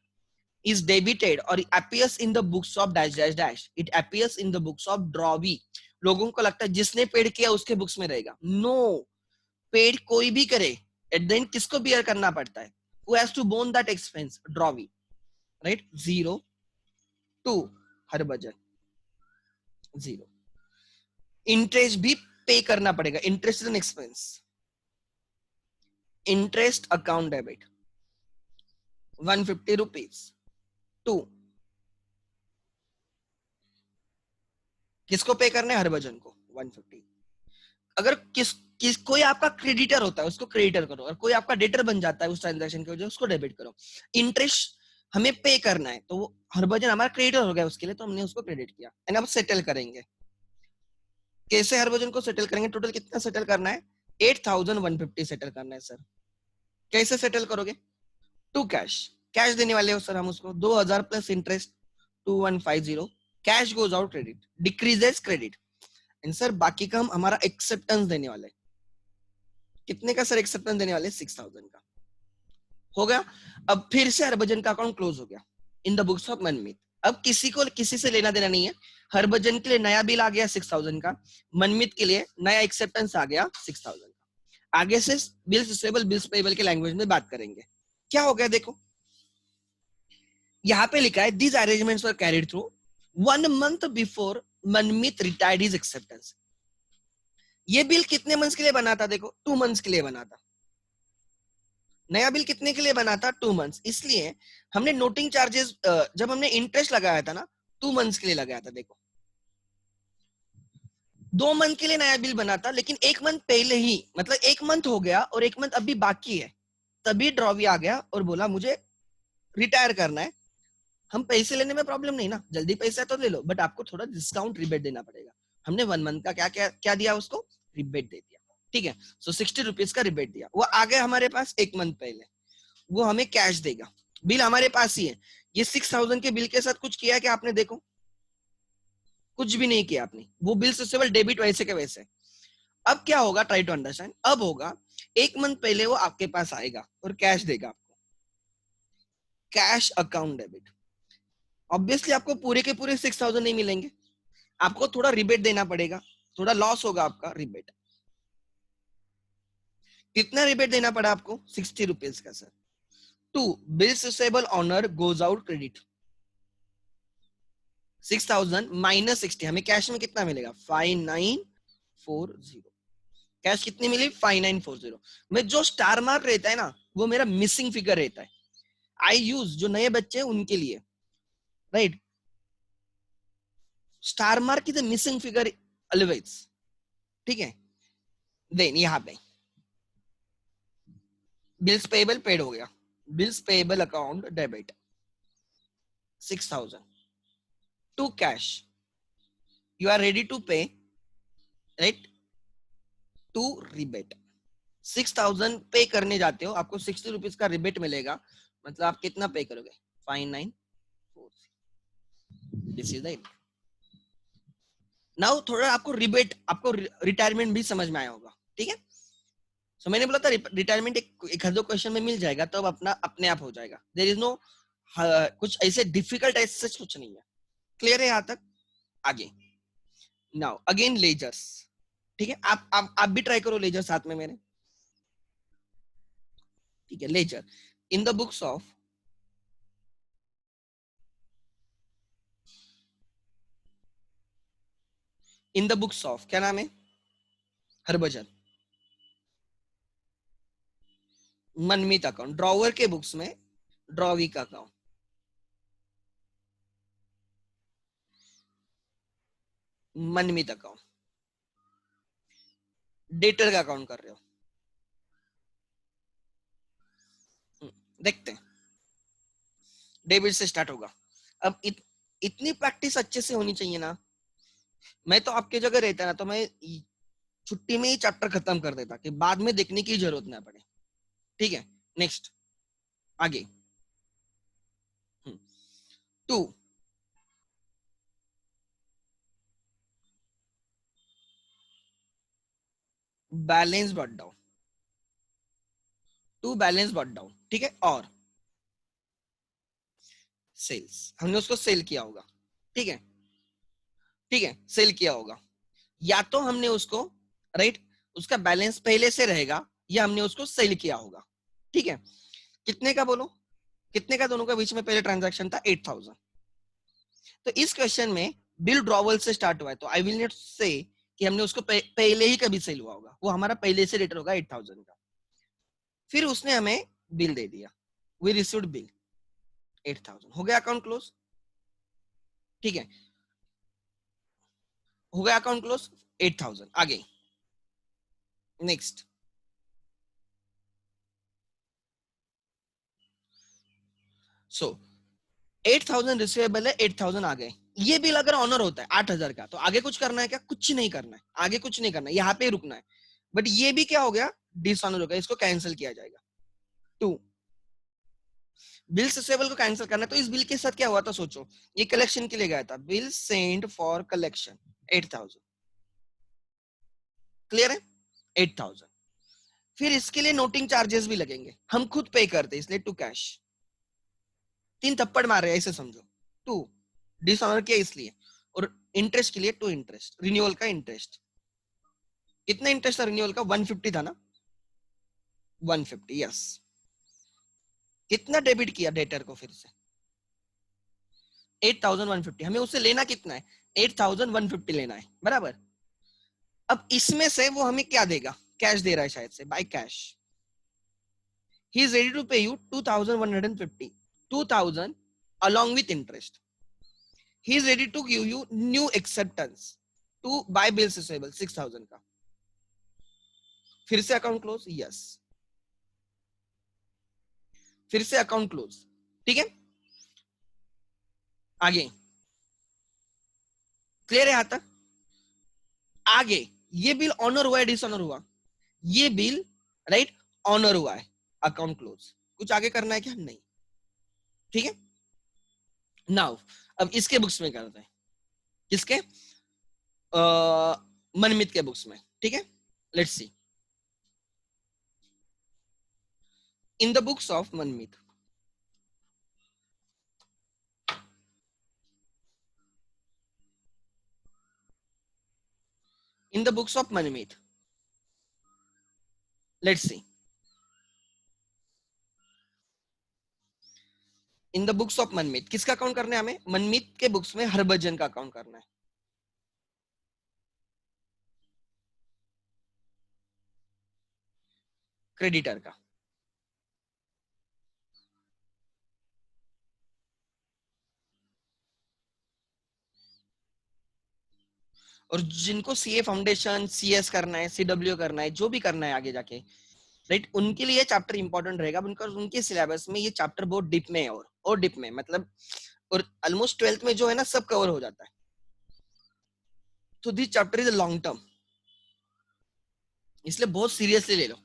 is debited or appears in the books of dash dash dash, it appears in the books of drawee। लोगों को लगता है जिसने पेड किया उसके बुक्स में रहेगा, नो, पेड कोई भी करे एट द एंड किसको बियर करना पड़ता है, who has to borne that expense, drawee, right? 0, 2, Harbhajan 0। Interest भी पे करना पड़ेगा, interest is an expense, interest account debit 150 rupees. 2, किसको पे करना है, हरभजन को 150। अगर किस कोई आपका क्रेडिटर होता है उसको क्रेडिटर करो, और कोई आपका डेटर बन जाता है उस ट्रांजैक्शन की वजह उसको डेबिट करो। इंटरेस्ट हमें पे करना है तो वो हरभजन हमारा क्रेडिटर हो गया उसके लिए, तो हमने उसको क्रेडिट किया। एंड अब सेटल करेंगे, कैसे हरभजन को सेटल करेंगे, टोटल कितना सेटल करना है 8,150 सेटल करना है सर। कैसे सेटल करोगे, टू कैश, कैश देने वाले हो सर हम उसको 2,000 plus interest 2150, cash goes out credit, decreases credit. And sir बाकी का हम हमारा एक्सेप्टेंस देने वाले, कितने का सर एक्सेप्टेंस देने वाले 6,000 का हो गया। अब फिर से हरभजन का अकाउंट क्लोज हो गया इन द बुक्स ऑफ मनमीत। अब किसी को किसी से लेना देना नहीं है, हरभजन के लिए नया बिल आ गया 6,000 का, मनमीत के लिए नया एक्सेप्टेंस आ गया 6,000 का। आगे से बिल्स रिसीवेबल बिल्स पेएबल के लैंग्वेज में बात करेंगे। क्या हो गया देखो, यहाँ पे लिखा है these arrangements were carried through 1 month before Manmeet retired his acceptance. ये बिल कितने मंथ्स के लिए बना था, देखो 2 months के लिए बना था। नया बिल कितने के लिए बना था 2 months, इसलिए हमने नोटिंग चार्जेस जब हमने इंटरेस्ट लगाया था ना 2 months के लिए लगाया था। देखो 2 month के लिए नया बिल बना था, लेकिन 1 month पहले ही, मतलब 1 month हो गया और 1 month अभी बाकी है, तभी ड्रॉवी आ गया और बोला मुझे रिटायर करना है। हम पैसे लेने में प्रॉब्लम नहीं ना, जल्दी पैसा तो ले लो, बट आपको थोड़ा डिस्काउंट रिबेट देना पड़ेगा। हमने 1 month का क्या क्या क्या दिया उसको, रिबेट दे दिया, ठीक है। सो 60 रुपीज का रिबेट दिया, वो आ गया हमारे पास 1 month पहले, वो हमें कैश देगा, बिल हमारे पास ही है। ये 6,000 के बिल के साथ कुछ किया क्या आपने, देखो कुछ भी नहीं किया आपने, वो बिल से केवल डेबिट वैसे के वैसे। अब क्या होगा, ट्राई टू अंडरस्टैंड। अब होगा 1 month पहले वो आपके पास आएगा और कैश देगा आपको, कैश अकाउंट डेबिट। ऑब्वियसली आपको पूरे के पूरे 6,000 नहीं मिलेंगे, आपको थोड़ा रिबेट देना पड़ेगा, थोड़ा लॉस होगा आपका रिबेट। कितना रिबेट देना पड़ा आपको, 60 रुपीज का sir. 2, bills receivable honour goes out credit 6,000 minus 60, हमें कैश में कितना मिलेगा 5940। कैश कितनी मिली 5940 में। जो स्टार मार्क रहता है ना वो मेरा मिसिंग फिगर रहता है, आई यूज जो नए बच्चे हैं उनके लिए, right. Star mark is missing figure always, ठीक है। देन यहाँ पे बिल्स पेएबल पेड हो गया, bills payable account debit 6,000 to cash, you are ready to pay, right, to rebate. 6,000 pay करने जाते हो, आपको 60 रुपीज का रिबेट मिलेगा, मतलब आप कितना पे करोगे 5940। दिस इज द नाउ थोड़ा आपको रिबेट, आपको रिटायरमेंट भी समझ में आया होगा, ठीक है। सो मैंने बोला था रिटायरमेंट एक दो क्वेश्चन में मिल जाएगा, तब अपना अपने आप हो जाएगा। देयर इज नो कुछ ऐसे डिफिकल्ट ऐसे कुछ नहीं है। क्लियर है यहाँ तक? आगे नाउ अगेन लेजर्स, ठीक है। आप भी ट्राई करो लेजर साथ में मेरे, ठीक है। Ledger in the books of क्या नाम है? हरभजन मनमीत अकाउंट। ड्रॉवर के बुक्स में ड्रॉवी का अकाउंट, मनमीत अकाउंट। डेटर का अकाउंट कर रहे हो। देखते हैं, डेबिट से स्टार्ट होगा। अब इतनी प्रैक्टिस अच्छे से होनी चाहिए ना। मैं तो आपके जगह रहता ना तो मैं छुट्टी में ही चैप्टर खत्म कर देता कि बाद में देखने की जरूरत ना पड़े, ठीक है। नेक्स्ट आगे, to balance but down, to balance but down, ठीक है। और सेल्स, हमने उसको सेल किया होगा, ठीक है, ठीक है, सेल किया होगा। या तो हमने उसको, राइट, उसका बैलेंस पहले से रहेगा, या हमने उसको सेल किया होगा, ठीक है। कितने का बोलो, कितने का दोनों का बीच में पहले ट्रांजैक्शन था? 8,000। तो इस क्वेश्चन में बिल ड्रॉवल से स्टार्ट हुआ है, तो आई विल नॉट से कि हमने उसको पहले ही कभी सेल हुआ होगा, वो हमारा पहले से रेटर होगा 8,000 का। फिर उसने हमें बिल दे दिया, वी रिसीव्ड बिल 8,000, हो गया अकाउंट क्लोज, ठीक है, हो गया अकाउंट क्लोज 8,000। आगे नेक्स्ट, सो 8,000 रिसीवेबल है, 8,000 आ गए। ये बिल अगर ऑनर होता है 8,000 का, तो आगे कुछ करना है क्या? कुछ नहीं करना है, आगे कुछ नहीं करना है, यहाँ पे रुकना है। बट ये भी क्या हो गया? डिसऑनर हो गया, इसको कैंसिल किया जाएगा। टू, बिल रिसीवेबल को कैंसिल करना है, तो इस बिल के साथ क्या हुआ था सोचो। ये कलेक्शन के लिए गया था, bill send for collection 8,000, clear है? 8,000। फिर इसके लिए नोटिंग चार्जेस भी लगेंगे, हम खुद पे करते, इसलिए टू कैश। तीन थप्पड़ मार रहे हैं ऐसे समझो। टू डिसऑनर किया इसलिए, और इंटरेस्ट के लिए टू इंटरेस्ट, रिन्यूअल का इंटरेस्ट। कितना इंटरेस्ट था रिन्यूअल का? 150 था ना, 150, यस। कितना डेबिट किया डेटर को फिर से? 8,150। हमें उससे लेना कितना है? 8,150 लेना है, बराबर। अब इसमें से वो हमें क्या देगा? कैश दे रहा है शायद से, by cash. He is ready to pay you 2,150, 2,000 along with interest. He is ready to give you new acceptance to buy bills receivable 6,000 का। फिर से अकाउंट क्लोज, यस, फिर से अकाउंट क्लोज, ठीक है। आगे क्लियर है यहां तक? आगे ये बिल ऑनर हुआ है, डिसऑनर हुआ? ये बिल, राइट, ऑनर हुआ है, अकाउंट क्लोज। कुछ आगे करना है क्या? नहीं, ठीक है। नाउ अब इसके बुक्स में करते हैं, किसके? मनमित के बुक्स में, ठीक है। Let's see in the books of Manmeet, in the books of Manmeet, let's see in the books of Manmeet. किसका अकाउंट करना है हमें? मनमित के बुक्स में हरभजन का अकाउंट करना है, क्रेडिटर का। और जिनको सीए फाउंडेशन, सीएस करना है, सीडब्ल्यू करना है, जो भी करना है आगे जाके, राइट, उनके लिए चैप्टर इंपॉर्टेंट रहेगा, उनका उनके सिलेबस में ये चैप्टर बहुत डीप में है, और डीप में मतलब, और ऑलमोस्ट 12th में जो है ना सब कवर हो जाता है। तो this chapter is long term, इसलिए बहुत सीरियसली ले लो,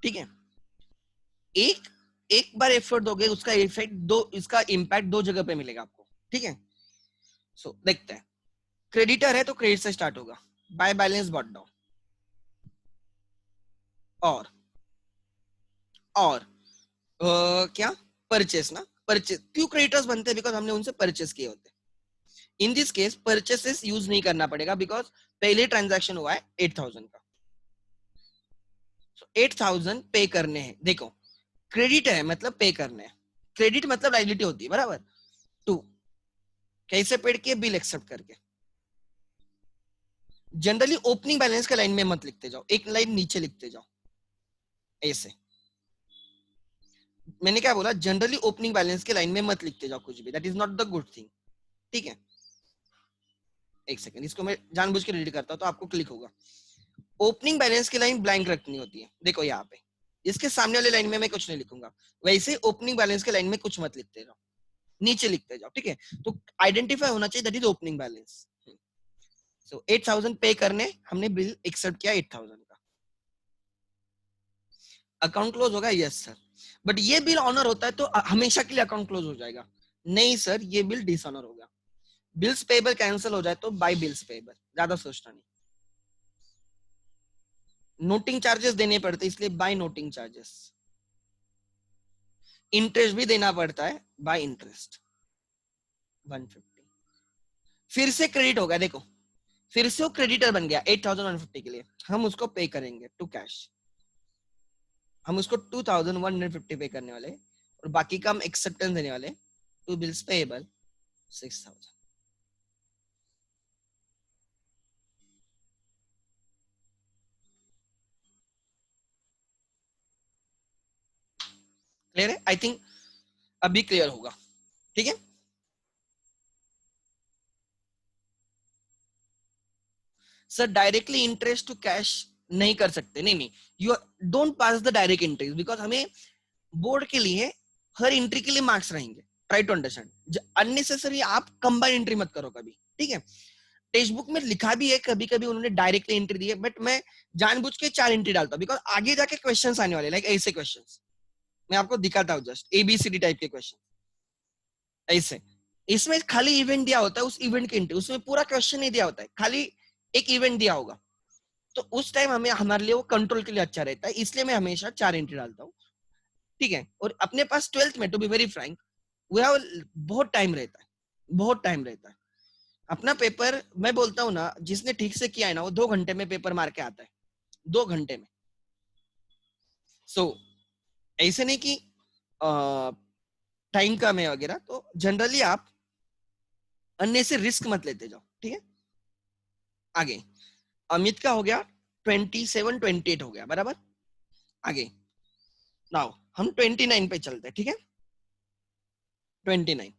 ठीक है। एक एक बार एफर्ट दोगे, उसका इफेक्ट दो, इसका इम्पैक्ट दो जगह पे मिलेगा आपको, ठीक है। सो देखते हैं, क्रेडिटर है तो क्रेडिट से स्टार्ट होगा, बाय बैलेंस बॉट डाउन, और क्या परचेस ना, परचेस क्यों क्रेडिटर्स बनते हैं, बिकॉज हमने उनसे परचेस किए होते हैं। In this case purchases use नहीं करना पड़ेगा बिकॉज पहले ट्रांजैक्शन हुआ है 8000 का, so 8000 पे करने हैं। देखो क्रेडिट है मतलब पे करने हैं, क्रेडिट मतलब लायबिलिटी होती है बराबर। टू कैसे पेड किए, बिल एक्सेप्ट करके। जनरली ओपनिंग बैलेंस के लाइन में मत लिखते जाओ, एक लाइन नीचे लिखते जाओ ऐसे। मैंने क्या बोला, जनरली ओपनिंग बैलेंस के लाइन में मत लिखते जाओ कुछ भी, that is not the good thing. ठीक है, एक सेकंड, इसको मैं जानबूझ के रीड करता हूं तो आपको क्लिक होगा। ओपनिंग बैलेंस की लाइन ब्लैंक रखनी होती है, देखो यहाँ पे इसके सामने वाली लाइन में मैं कुछ नहीं लिखूंगा, वैसे ओपनिंग बैलेंस के लाइन में कुछ मत लिखते जाओ, नीचे लिखते जाओ। ठीक है, तो आइडेंटिफाई होना चाहिए दैट इज ओपनिंग बैलेंस। सो 8000 पे करने, हमने बिल एक्सेप्ट किया 8000 का, अकाउंट क्लोज होगा, यस सर। बट ये बिल ऑनर होता है तो हमेशा के लिए अकाउंट क्लोज हो जाएगा, नहीं सर ये बिल डिसऑनर होगा। बिल्स पेबल कैंसिल हो जाए तो बाय बिल्स पेबल, ज्यादा सोचना नहीं। नोटिंग चार्जेस देने पड़ते इसलिए बाय नोटिंग चार्जेस। इंटरेस्ट भी देना पड़ता है, बाय इंटरेस्ट 150। फिर से क्रेडिट हो गया, देखो फिर से वो क्रेडिटर बन गया 8150 के लिए, हम उसको पे करेंगे टू कैश, हम उसको 2150 पे करने वाले, और बाकी का हम एक्सेप्टेंस देने वाले, टू बिल्स पेएबल 6000। क्लियर है, आई थिंक अभी क्लियर होगा। ठीक है, sir directly interest to cash नहीं कर सकते, नहीं नहीं, you don't pass the direct interest, because हमें बोर्ड के लिए हर एंट्री के लिए मार्क्स रहेंगे। ट्राई टू अंडरस्टैंड, अननेसेसरी आप कंबाइन एंट्री मत करो कभी। ठीक है, टेक्स्ट बुक में लिखा भी है कभी कभी उन्होंने डायरेक्टली एंट्री दी है, बट मैं जानबूझ के 4 एंट्री डालता हूं बिकॉज आगे जाके क्वेश्चंस आने वाले, लाइक ऐसे क्वेश्चंस मैं आपको दिखाता हूँ, जस्ट एबीसीडी टाइप के क्वेश्चन ऐसे। इसमें खाली इवेंट दिया होता है, उस इवेंट की एंट्री, उसमें पूरा क्वेश्चन नहीं दिया होता है, खाली एक इवेंट दिया होगा, तो उस टाइम हमें हमारे लिए वो कंट्रोल के लिए अच्छा रहता है, इसलिए मैं हमेशा 4 एंट्री डालता हूँ। ठीक है, और अपने पास 12th में to be very frank we have बहुत टाइम रहता है, बहुत टाइम रहता है। अपना पेपर मैं बोलता हूँ ना, जिसने ठीक से किया है ना वो 2 घंटे में पेपर मार के आता है, 2 घंटे में। सो ऐसे नहीं कि टाइम कम है वगैरह, तो जनरली आप अन्य से रिस्क मत लेते जाओ। ठीक है, आगे अमित का हो गया 27 28 हो गया बराबर। आगे नाउ हम 29 पे चलते हैं। ठीक है, 29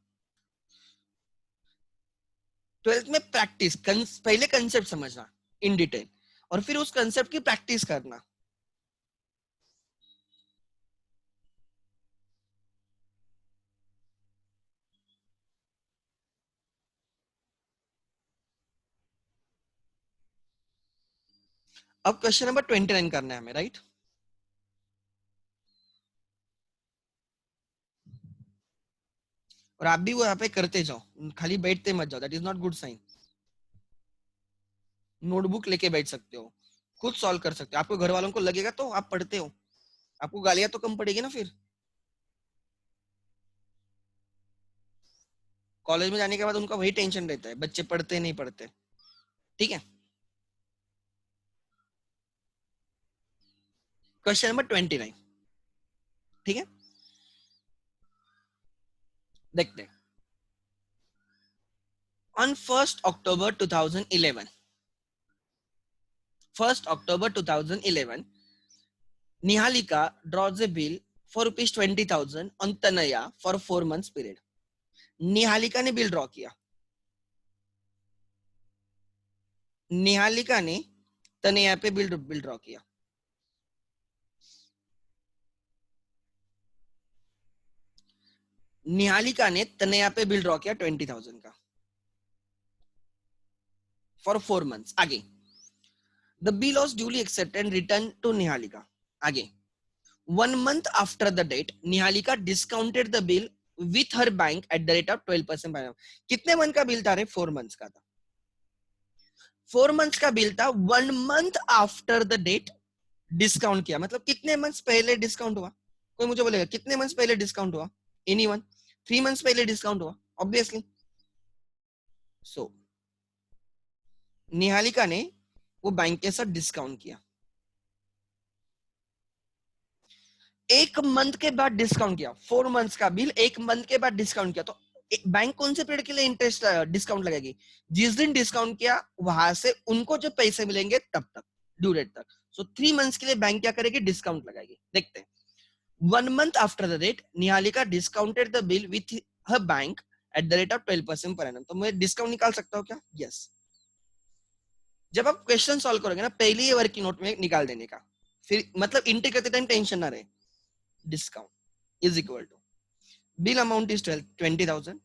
12th में प्रैक्टिस, पहले कंसेप्ट समझना इन डिटेल और फिर उस कंसेप्ट की प्रैक्टिस करना। अब क्वेश्चन नंबर 29 करना है हमें, राइट? और आप भी वो यहाँ पे करते जाओ, खाली बैठते मत जाओ, that is not good sign. Notebook लेके बैठ सकते हो, खुद सॉल्व कर सकते हो, आपको घर वालों को लगेगा तो आप पढ़ते हो, आपको गालियां तो कम पड़ेगी ना फिर। कॉलेज में जाने के बाद उनका वही टेंशन रहता है, बच्चे पढ़ते नहीं पढ़ते। ठीक है, क्वेश्चन नंबर 29। ठीक है, देखते हैं। On 1 October 2011, 1 October 2011, Nihalika draws a bill for ₹20,000 on Tanaya for 4 months period. निहालिका ने बिल ड्रॉ किया, निहालिका ने तनया पे बिल ड्रॉ किया। निहालिका ने तनया पे बिल ड्रॉ किया 20,000 का फॉर 4 months। आगे the bill was duly accepted and return to Nihalika. आगे 1 month after the date, Nihalika discounted the bill with her bank at the rate of 12%। कितने मंथ का बिल था रे? 4 months का था। 4 मंथ्स का बिल था, 1 month after the date discount किया, मतलब कितने मंथ्स पहले डिस्काउंट हुआ? कोई मुझे बोलेगा कितने मंथ्स पहले डिस्काउंट हुआ? एनीवन? 3 मंथ्स पहले डिस्काउंट हुआ ऑब्वियसली। सो निहालिका ने वो बैंक के साथ डिस्काउंट किया, 1 मंथ के बाद डिस्काउंट किया, 4 मंथ्स का बिल 1 मंथ के बाद डिस्काउंट किया, तो बैंक कौन से पीरियड के लिए इंटरेस्ट डिस्काउंट लगेगी? जिस दिन डिस्काउंट किया वहां से उनको जो पैसे मिलेंगे तब तक, ड्यू डेट तक। सो 3 मंथ्स के लिए बैंक क्या करेगी? डिस्काउंट लगाएगी। देखते हैं। 1 month after the date, Nihalika discounted the bill with her bank at the rate of 12% per annum. तो मैं डिस्काउंट निकाल सकता हूँ क्या? यस। जब आप क्वेश्चन सॉल्व करोगे ना, पहले ही वर्किंग नोट में निकाल देने का, फिर मतलब इंटर करते टाइम टेंशन ना रहे। Discount is equal to bill amount is 20,000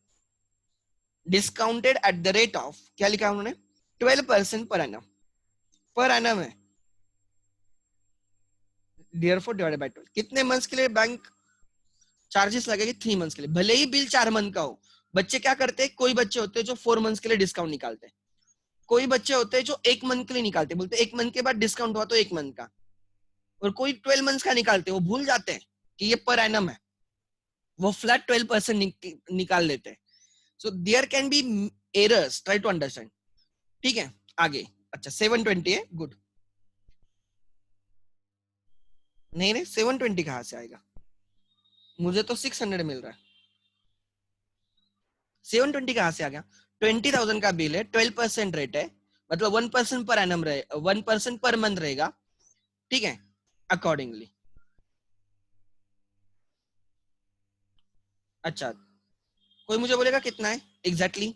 discounted at the rate of, क्या लिखा उन्होंने? 12% पर एनम। पर एनम है, therefore divided by 12। कितने मंथ्स के लिए बैंक चार्जेस लगेगी? 3 मंथ्स के लिए। भले ही बिल 4 मंथ का हो। बच्चे क्या करते हैं, कोई बच्चे होते हैं जो 4 मंथ्स के लिए डिस्काउंट निकालते हैं, कोई बच्चे होते हैं जो 1 मंथ के लिए निकालते हैं, बोलते 1 मंथ के बाद डिस्काउंट हुआ तो 1 मंथ का, और कोई 12 मंथ्स का निकालते हैं, वो भूल जाते हैं कि ये पर एनम है, वो फ्लैट 12% निकाल लेते हैं। So there can be errors, try to understand. ठीक है, आगे। अच्छा 720 है, गुड। नहीं नहीं, 720 कहां से आएगा? मुझे तो 600 मिल रहा है। 720 कहां से आ गया? 20,000 का बिल है, 12% रेट है, मतलब 1% पर एनम रहे, 1% पर मंथ रहेगा। ठीक है, अकॉर्डिंगली। अच्छा, कोई मुझे बोलेगा कितना है एग्जैक्टली?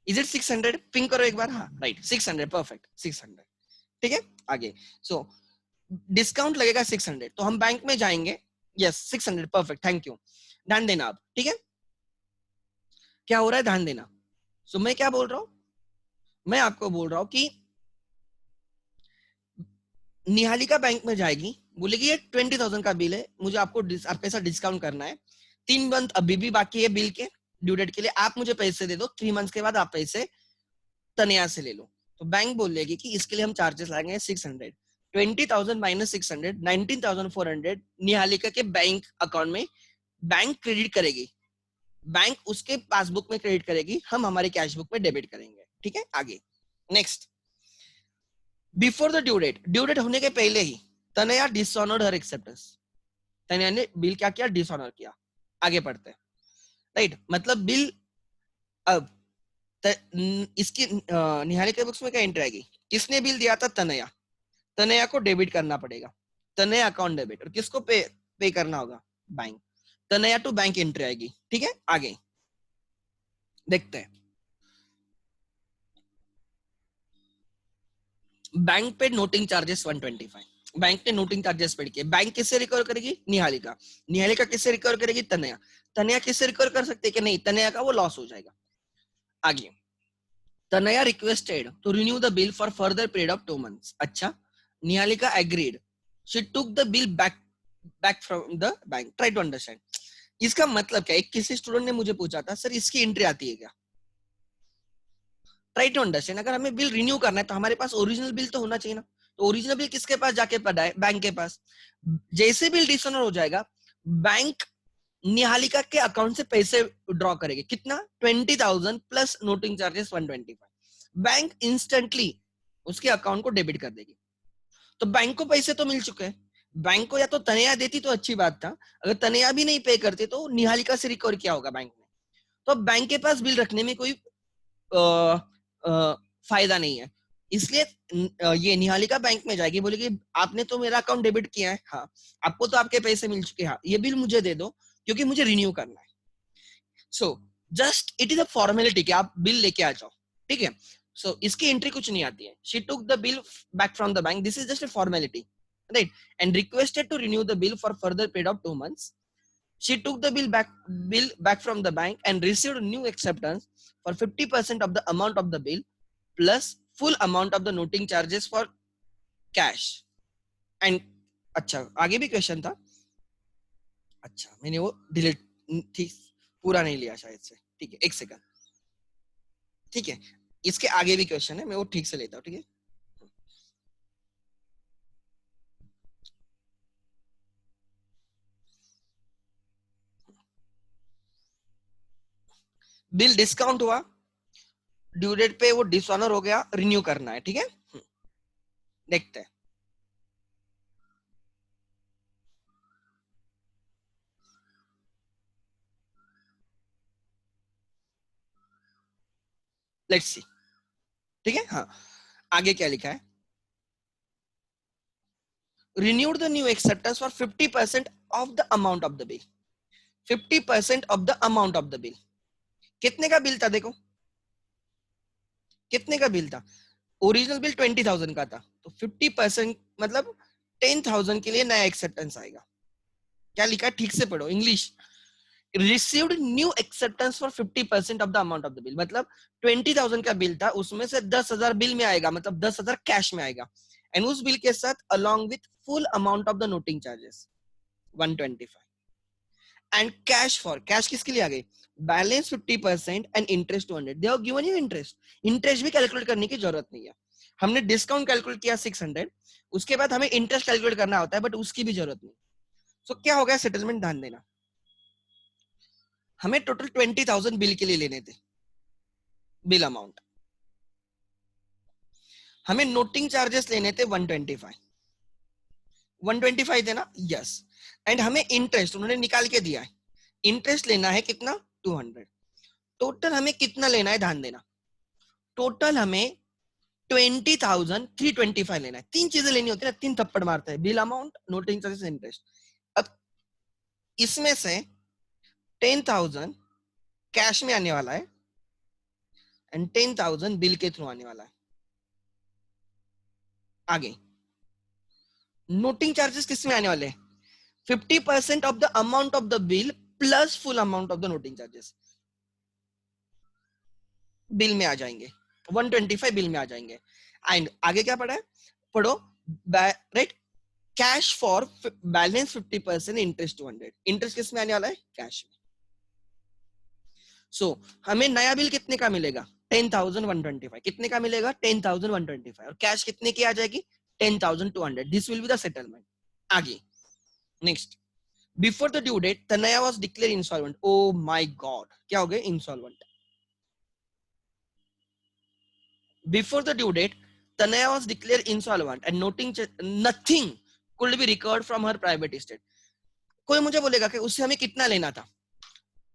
Is it 600? पिंक करो एक बार। हाँ राइट, 600, परफेक्ट, 600। ठीक है, आगे। सो डिस्काउंट लगेगा 600, तो हम बैंक में जाएंगे। Yes 600, perfect, thank you. ध्यान देना आप, ठीक है? क्या हो रहा है, ध्यान देना। सो मैं क्या बोल रहा हूं? मैं आपको बोल रहा हूं कि निहालिका बैंक में जाएगी, बोलेगी ये 20,000 का बिल है, मुझे आपके साथ डिस्काउंट करना है, 3 मंथ अभी भी बाकी है बिल के ड्यू डेट के लिए, आप मुझे पैसे दे दो, 3 मंथ्स के बाद आप पैसे तनिया से ले लो। तो बैंक बोलेगी कि इसके लिए हम चार्जेस लगाएंगे 600, 20,000 माइनस 600, 19,400 निहालिका के बैंक अकाउंट में बैंक क्रेडिट करेगी, बैंक उसके पासबुक में क्रेडिट करेगी, हम हमारे कैश बुक में डेबिट करेंगे। ठीक है, आगे next. Before the due date होने के पहले ही तनया डिसऑनर्ड हर एक्सेप्टेंस, तनया ने बिल क्या किया? डिसऑनर किया। आगे पढ़ते हैं, राइट? मतलब बिल अब इसकी निहारिका के बुक्स में क्या एंट्री आएगी? किसने बिल दिया था? तनया। तनया को डेबिट करना पड़ेगा, तनया अकाउंट डेबिट, और किसको पे करना होगा? Bank. Tanaya to bank entry आएगी। ठीक है, आगे देखते हैं। बैंक पे नोटिंग चार्जेस 125, बैंक ने नोटिंग चार्जेस पेड किए। बैंक किससे रिकवर करेगी? निहालिका। निहालिका किससे रिकवर करेगी? तनया। तनया किससे रिकवर कर सकते हैं कि नहीं? तनया का वो लॉस हो जाएगा। आगे, Tanaya requested to renew the bill for further period of 2 months. अच्छा, Nihalika agreed, she took the bill back from the bank. Try to understand, इसका मतलब क्या? एक किसी स्टूडेंट ने मुझे पूछा था, सर इसकी एंट्री आती है क्या? ट्राई टू अंडरस्टैंड, अगर हमें बिल रिन्यू करना है तो हमारे पास ओरिजिनल बिल तो होना चाहिए ना, तो ओरिजिनल बिल किसके पास जाके पड़ा है? बैंक के पास। जैसे बिल डिसऑनर हो जाएगा, बैंक निहालिका के अकाउंट से पैसे ड्रॉ करेगी। कितना? 20,000 plus noting charges 125। Bank instantly उसके अकाउंट को डेबिट कर देगी। तो बैंक को पैसे तो मिल चुके हैं, बैंक को या तो तनया देती तो अच्छी बात था, अगर तनया भी नहीं पे करते तो निहालिका से रिकवर किया होगा बैंक ने। तो बैंक के पास बिल रखने में कोई फायदा नहीं है, इसलिए ये निहालिका बैंक में जाएगी, बोलेगी आपने तो मेरा अकाउंट डेबिट किया है, हाँ, आपको तो आपके पैसे मिल चुके हैं, हाँ, ये बिल मुझे दे दो क्योंकि मुझे रिन्यू करना है। So just it is a formality कि आप बिल लेके आ जाओ। ठीक है, सो इसकी एंट्री कुछ नहीं आती है। She took the bill back from the bank, this is just a formality, right? And requested to renew the bill for further period of 2 months. She took the bill back from the bank and received new acceptance for 50% of the amount of the bill plus full amount of the noting charges for cash. And अच्छा, आगे भी question था। अच्छा, मैंने वो delete ठीक पूरा नहीं लिया शायद से। ठीक है, एक सेकंड। ठीक है, इसके आगे भी क्वेश्चन है, मैं वो ठीक से लेता हूँ। ठीक है, बिल डिस्काउंट हुआ, ड्यू डेट पे वो डिसऑनर हो गया, रिन्यू करना है। ठीक है, देखते हैं। लेट्स सी। ठीक है, हाँ, आगे क्या लिखा है? renewed the new acceptance for 50% of the amount of the bill। 50% of the amount of the bill। कितने का बिल था? देखो कितने का बिल था। ओरिजिनल बिल 20,000 का था, तो 50% मतलब 10,000 के लिए नया एक्सेप्टेंस आएगा। क्या लिखा है? ठीक से पढ़ो English. Received new acceptance for 50% of the amount of the bill, मतलब 20,000 का बिल था, उसमें से 10,000 बिल में आएगा, मतलब 10,000 कैश में आएगा। एंड उस बिल के साथ along with full amount of the noting charges 125। And cash for, cash किसके लिए आ गई? Balance 50% and interest 200। They have given you interest. Interest भी कैलकुलेट करने की जरूरत नहीं है। हमने डिस्काउंट कैलकुलेट किया 600, उसके बाद हमें इंटरेस्ट कैलकुलेट करना होता है, बट उसकी भी जरूरत नहीं। सो क्या हो गया सेटलमेंट? ध्यान देना, हमें टोटल 20,000 बिल के लिए लेने थे, बिल अमाउंट। हमें नोटिंग चार्जेस लेने थे 125। 125 थे ना? यस। एंड हमें इंटरेस्ट उन्होंने निकाल के दिया है, इंटरेस्ट लेना है कितना? 200। टोटल हमें कितना लेना है? ध्यान देना, टोटल हमें 20,325 लेना है। तीन चीजें लेनी होती है ना, तीन थप्पड़ मारता है, bill amount, noting charges, interest. अब इसमें से 10,000 कैश में आने वाला है एंड 10,000 बिल के थ्रू आने वाला है। आगे नोटिंग चार्जेस किस में आने वाले हैं? 50% of the amount of the bill plus full amount of the noting charges bill में आ जाएंगे, 125 बिल में आ जाएंगे। एंड आगे क्या पढ़ा है? पढ़ो, right. Cash for balance 50%, interest 200। Interest किस में आने वाला है? कैश में। सो हमें नया बिल कितने का मिलेगा? 10,125। कितने का मिलेगा? 10,125। और कैश कितने की आ जाएगी? 10,200। This will be the settlement. आगे next, before the due date Tanaya was declare insolvent. Oh my God, क्या हो गए? Insolvent. Before the due date Tanaya was declare insolvent and nothing could be recovered from her private estate. कोई मुझे बोलेगा कि उससे हमें कितना लेना था?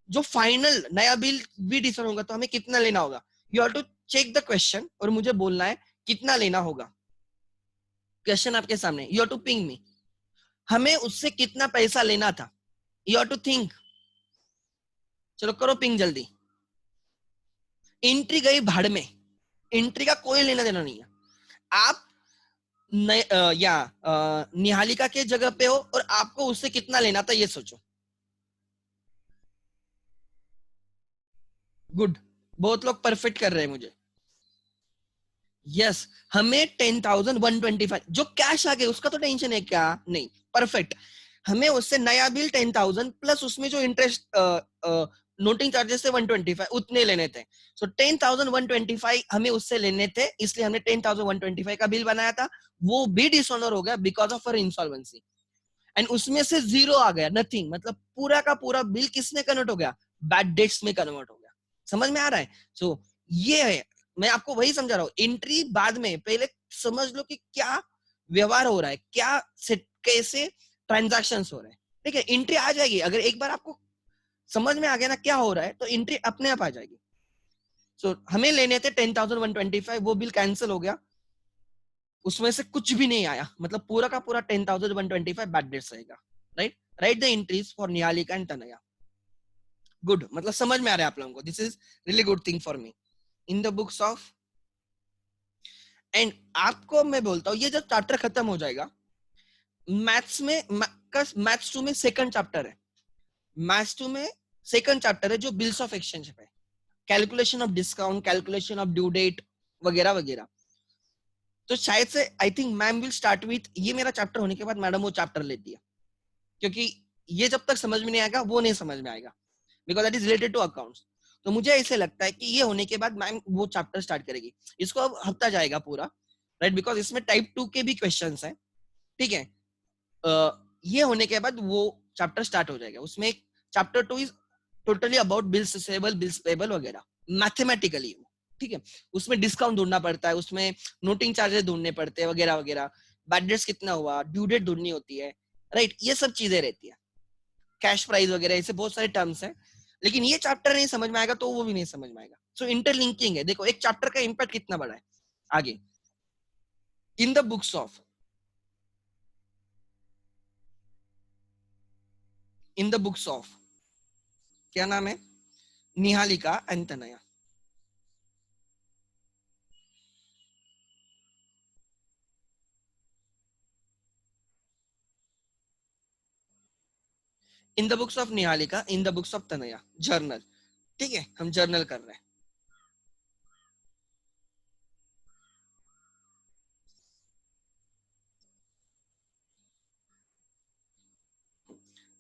जो फाइनल नया बिल भी डिफर होगा तो हमें कितना लेना होगा? You have to check the question और मुझे बोलना है कितना लेना होगा। क्वेश्चन आपके सामने, you have to ping me, हमें उससे कितना पैसा लेना था। यू हैव टू थिंक, चलो करो पिंग जल्दी। एंट्री गई भाड़ में, एंट्री का कोई लेना देना नहीं है। आप निहालिका के जगह पे हो और आपको उससे कितना लेना था ये सोचो। गुड, बहुत लोग परफेक्ट कर रहे हैं मुझे। यस, हमें 10,125 जो कैश आ गए उसका तो टेंशन है क्या? नहीं, परफेक्ट। हमें उससे नया बिल 10,000 प्लस उसमें जो इंटरेस्ट नोटिंग चार्जेस थे 125 उतने लेने थे। सो 10,125 हमें उससे लेने थे, इसलिए हमने 10,125 का बिल बनाया था। वो भी डिसऑनर हो गया because of her insolvency. And उसमें से जीरो आ गया, नथिंग, मतलब पूरा का पूरा बिल किसमें कन्वर्ट हो गया? बैड डेट्स में कन्वर्ट हो गया। समझ में आ रहा है? सो ये है, मैं आपको वही समझा रहा हूँ। एंट्री बाद में, पहले समझ लो कि क्या व्यवहार हो रहा है, क्या कैसे ट्रांजैक्शन हो रहे हैं। ठीक है, एंट्री आ जाएगी अगर एक बार आपको समझ में आ गया ना क्या हो रहा है, तो एंट्री अपने आप आ जाएगी। सो हमें लेने थे 10,125, वो बिल कैंसिल हो गया, उसमें से कुछ भी नहीं आया, मतलब पूरा का पूरा 10,125 बैड डेट्स रहेगा। Right, write the entries for Nihalika and Tanaya. Good, मतलब समझ में आ रहा है आप लोगों को? This is really good thing for me in the books of. And आपको मैं बोलता हूँ, ये जब चैप्टर खत्म हो जाएगा, मैथ्स में मैथ्स 2 में सेकंड चैप्टर है, मैथ्स 2 में सेकंड चैप्टर है जो बिल्स ऑफ एक्सचेंज है, calculation of discount, calculation of due date वगैरह वगैरह। तो शायद से I think ma'am will start with ये, मेरा चैप्टर होने के बाद मैडम वो चैप्टर लेती है, क्योंकि ये जब तक समझ में नहीं आएगा वो नहीं समझ में आएगा, because that is related to accounts. तो मुझे ऐसे लगता है कि ये होने के बाद मैम वो चैप्टर स्टार्ट करेगी। इसको अब हफ्ता जाएगा पूरा, राइट, बिकॉज इसमें टाइप 2 के भी क्वेश्चंस हैं, ठीक है। ये होने के बाद वो चैप्टर स्टार्ट हो जाएगा। उसमें chapter 2 is totally about bills receivable, bills payable वगैरह, मैथमेटिकली, ठीक है। उसमें डिस्काउंट ढूंढना पड़ता है, उसमें नोटिंग चार्जेस ढूंढने पड़ते हैं वगैरह वगैरह, बैड डेट्स कितना हुआ, ड्यू डेट ढूंढनी होती है, राइट, ये सब चीजें रहती है, कैश प्राइस वगैरह, ऐसे बहुत सारे टर्म्स हैं। लेकिन ये चैप्टर नहीं समझ में आएगा तो वो भी नहीं समझ में आएगा। सो इंटरलिंकिंग है, देखो एक चैप्टर का इंपैक्ट कितना बड़ा है। आगे in the books of, in the books of क्या नाम है, Nihalika and Tanaya. In the books of Nihalika, in the books of Tanaya, journal, ठीक है, हम जर्नल कर रहे हैं।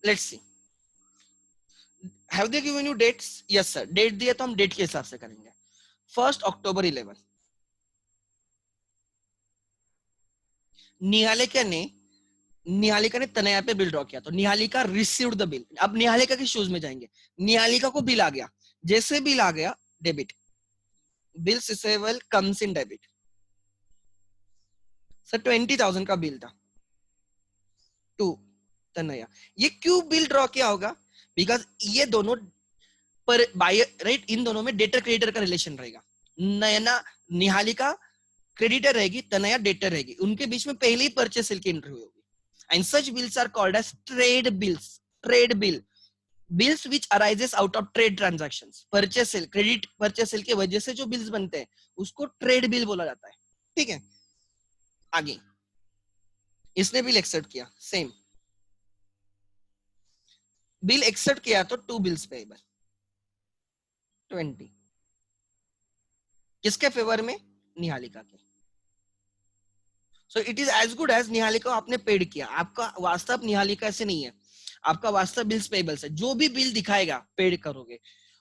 Let's see, have they given you dates? Yes sir, date दिया तो हम डेट के हिसाब से करेंगे। 1 अक्टूबर 11, निहालिका ने निहालिका ने तनया पे बिल ड्रॉ किया, तो निहालिका रिसीव्ड द बिल। अब निहालिका के शूज में जाएंगे, निहालिका को बिल आ गया, जैसे बिल आ गया debit, bills receivable comes in debit. Sir 20,000 का बिल था टू तनया। ये क्यों बिल ड्रॉ किया होगा? बिकॉज ये दोनों पर बायर, राइट, इन दोनों में डेटर क्रेडिटर का रिलेशन रहेगा। नयना, निहालिका क्रेडिटर रहेगी, तनया डेटर रहेगी, उनके बीच में पहले ही परचेस सेल की एंट्री हुई होगी। And such bills are called as trade bills. Trade bill, bills which arises out of trade transactions, purchase sale, credit purchase sale की वजह से जो बिल्स बनते हैं उसको ट्रेड बिल बोला जाता है, ठीक है। आगे इसने बिल एक्सेप्ट किया, सेम बिल एक्सेप्ट किया तो टू बिल्स पेएबल 20, किसके फेवर में? निहालिका के। So it is as good as Nihalika आपने पेड किया, आपका वास्तव निहालिका से नहीं है, आपका वास्तव बिल्स पेबल से, जो भी बिल दिखाएगा पेड करोगे।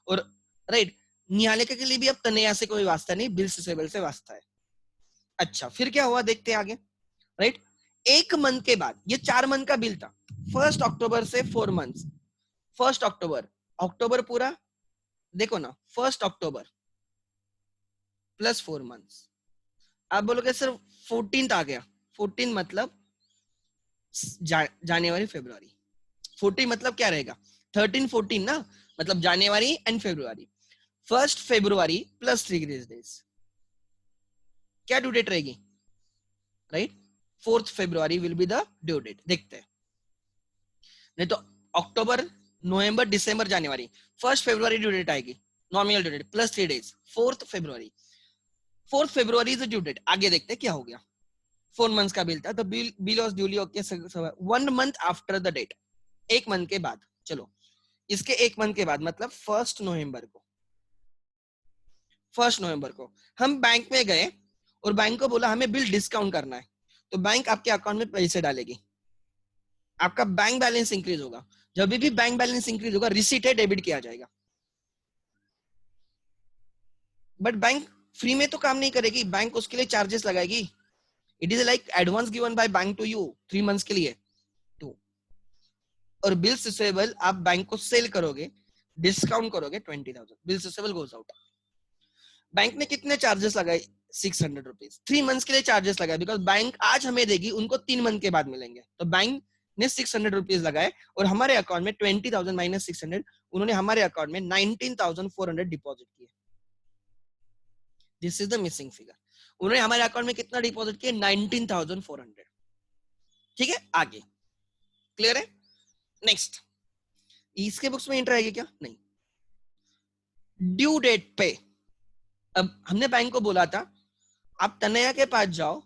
और राइट, निहालिका के लिए भी अब तनया से कोई वास्ता नहीं, बिल्स पेबल से वास्ता है। अच्छा फिर क्या हुआ देखते हैं आगे, राइट। एक मंथ के बाद, ये 4 मंथ का बिल था, 1 अक्टूबर से 4 मंथ्स, 1 अक्टूबर, अक्टूबर पूरा, देखो ना, 1 अक्टूबर प्लस 4 मंथ्स, आप बोलोगे सर 14th आ गया, 14 मतलब जनवरी फरवरी, 14 मतलब क्या रहेगा, 13 14 ना, मतलब जनवरी एंड फरवरी। 1 फरवरी प्लस 3 डेज, क्या ड्यू डेट रहेगी, राइट, 4 फरवरी will be the due date. देखते हैं, नहीं तो अक्टूबर, नवंबर, दिसंबर, जनवरी, 1 फरवरी ड्यू डेट आएगी, nominal due date plus 3 days, 4 फरवरी, 4 फरवरी इज ड्यू डेट। आगे देखते हैं क्या हो गया, 4 मंथ्स का बिल था, तो bill was duly okay 1 month after the date, एक मंथ के बाद। चलो इसके एक मंथ के बाद मतलब 1 नवंबर को, 1 नवंबर को हम बैंक में गए और बैंक को बोला हमें बिल डिस्काउंट करना है, तो बैंक आपके अकाउंट में पैसे डालेगी, आपका बैंक बैलेंस इंक्रीज होगा। जब भी बैंक बैलेंस इंक्रीज होगा, रिसीट है डेबिट किया जाएगा। बट बैंक फ्री में तो काम नहीं करेगी, बैंक उसके लिए चार्जेस लगाएगी। It is like advance given by bank to you 3 months के लिए, टू, और बिल्स रिसीवेबल आप बैंक को सेल करोगे, डिस्काउंट करोगे 20,000, bills receivable goes out. Bank ने कितने चार्जेस लगाए, 600 रुपीज, 3 मंथ्स के लिए चार्जेस लगाए, बिकॉज बैंक आज हमें देगी, उनको 3 मंथ के बाद मिलेंगे, तो बैंक ने 600 रुपीज लगाए और हमारे अकाउंट में 20,000 माइनस 600, उन्होंने हमारे अकाउंट में 19,400 डिपॉजिट किए। This is the missing figure, उन्होंने हमारे अकाउंट में कितना डिपॉजिट किया, 19,400, ठीक है। आगे क्लियर है? नेक्स्ट, इसके बुक्स में एंटर आएगी क्या? नहीं। ड्यू डेट पे, अब हमने बैंक को बोला था आप तनया के पास जाओ,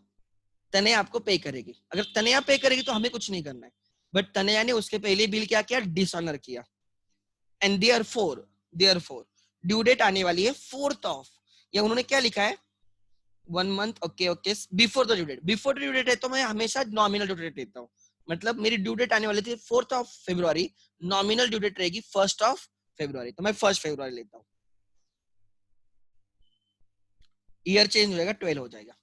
तनया आपको पे करेगी, अगर तनया पे करेगी तो हमें कुछ नहीं करना है, बट तनया ने उसके पहले बिल क्या किया, डिसऑनर किया, एंड देयरफॉर ड्यू डेट आने वाली है 4th ऑफ, या उन्होंने क्या लिखा है, 1 month, okay okay, before the due date, before due date है तो मैं हमेशा नॉमिनल ड्यू डेट लेता हूँ, मतलब मेरी ड्यू डेट आने वाली थी 4th ऑफ फरवरी, नॉमिनल ड्यू डेट रहेगी 1st ऑफ फरवरी, तो मैं 1 फरवरी लेता हूँ। ईयर चेंज होगा 12 हो जाएगा।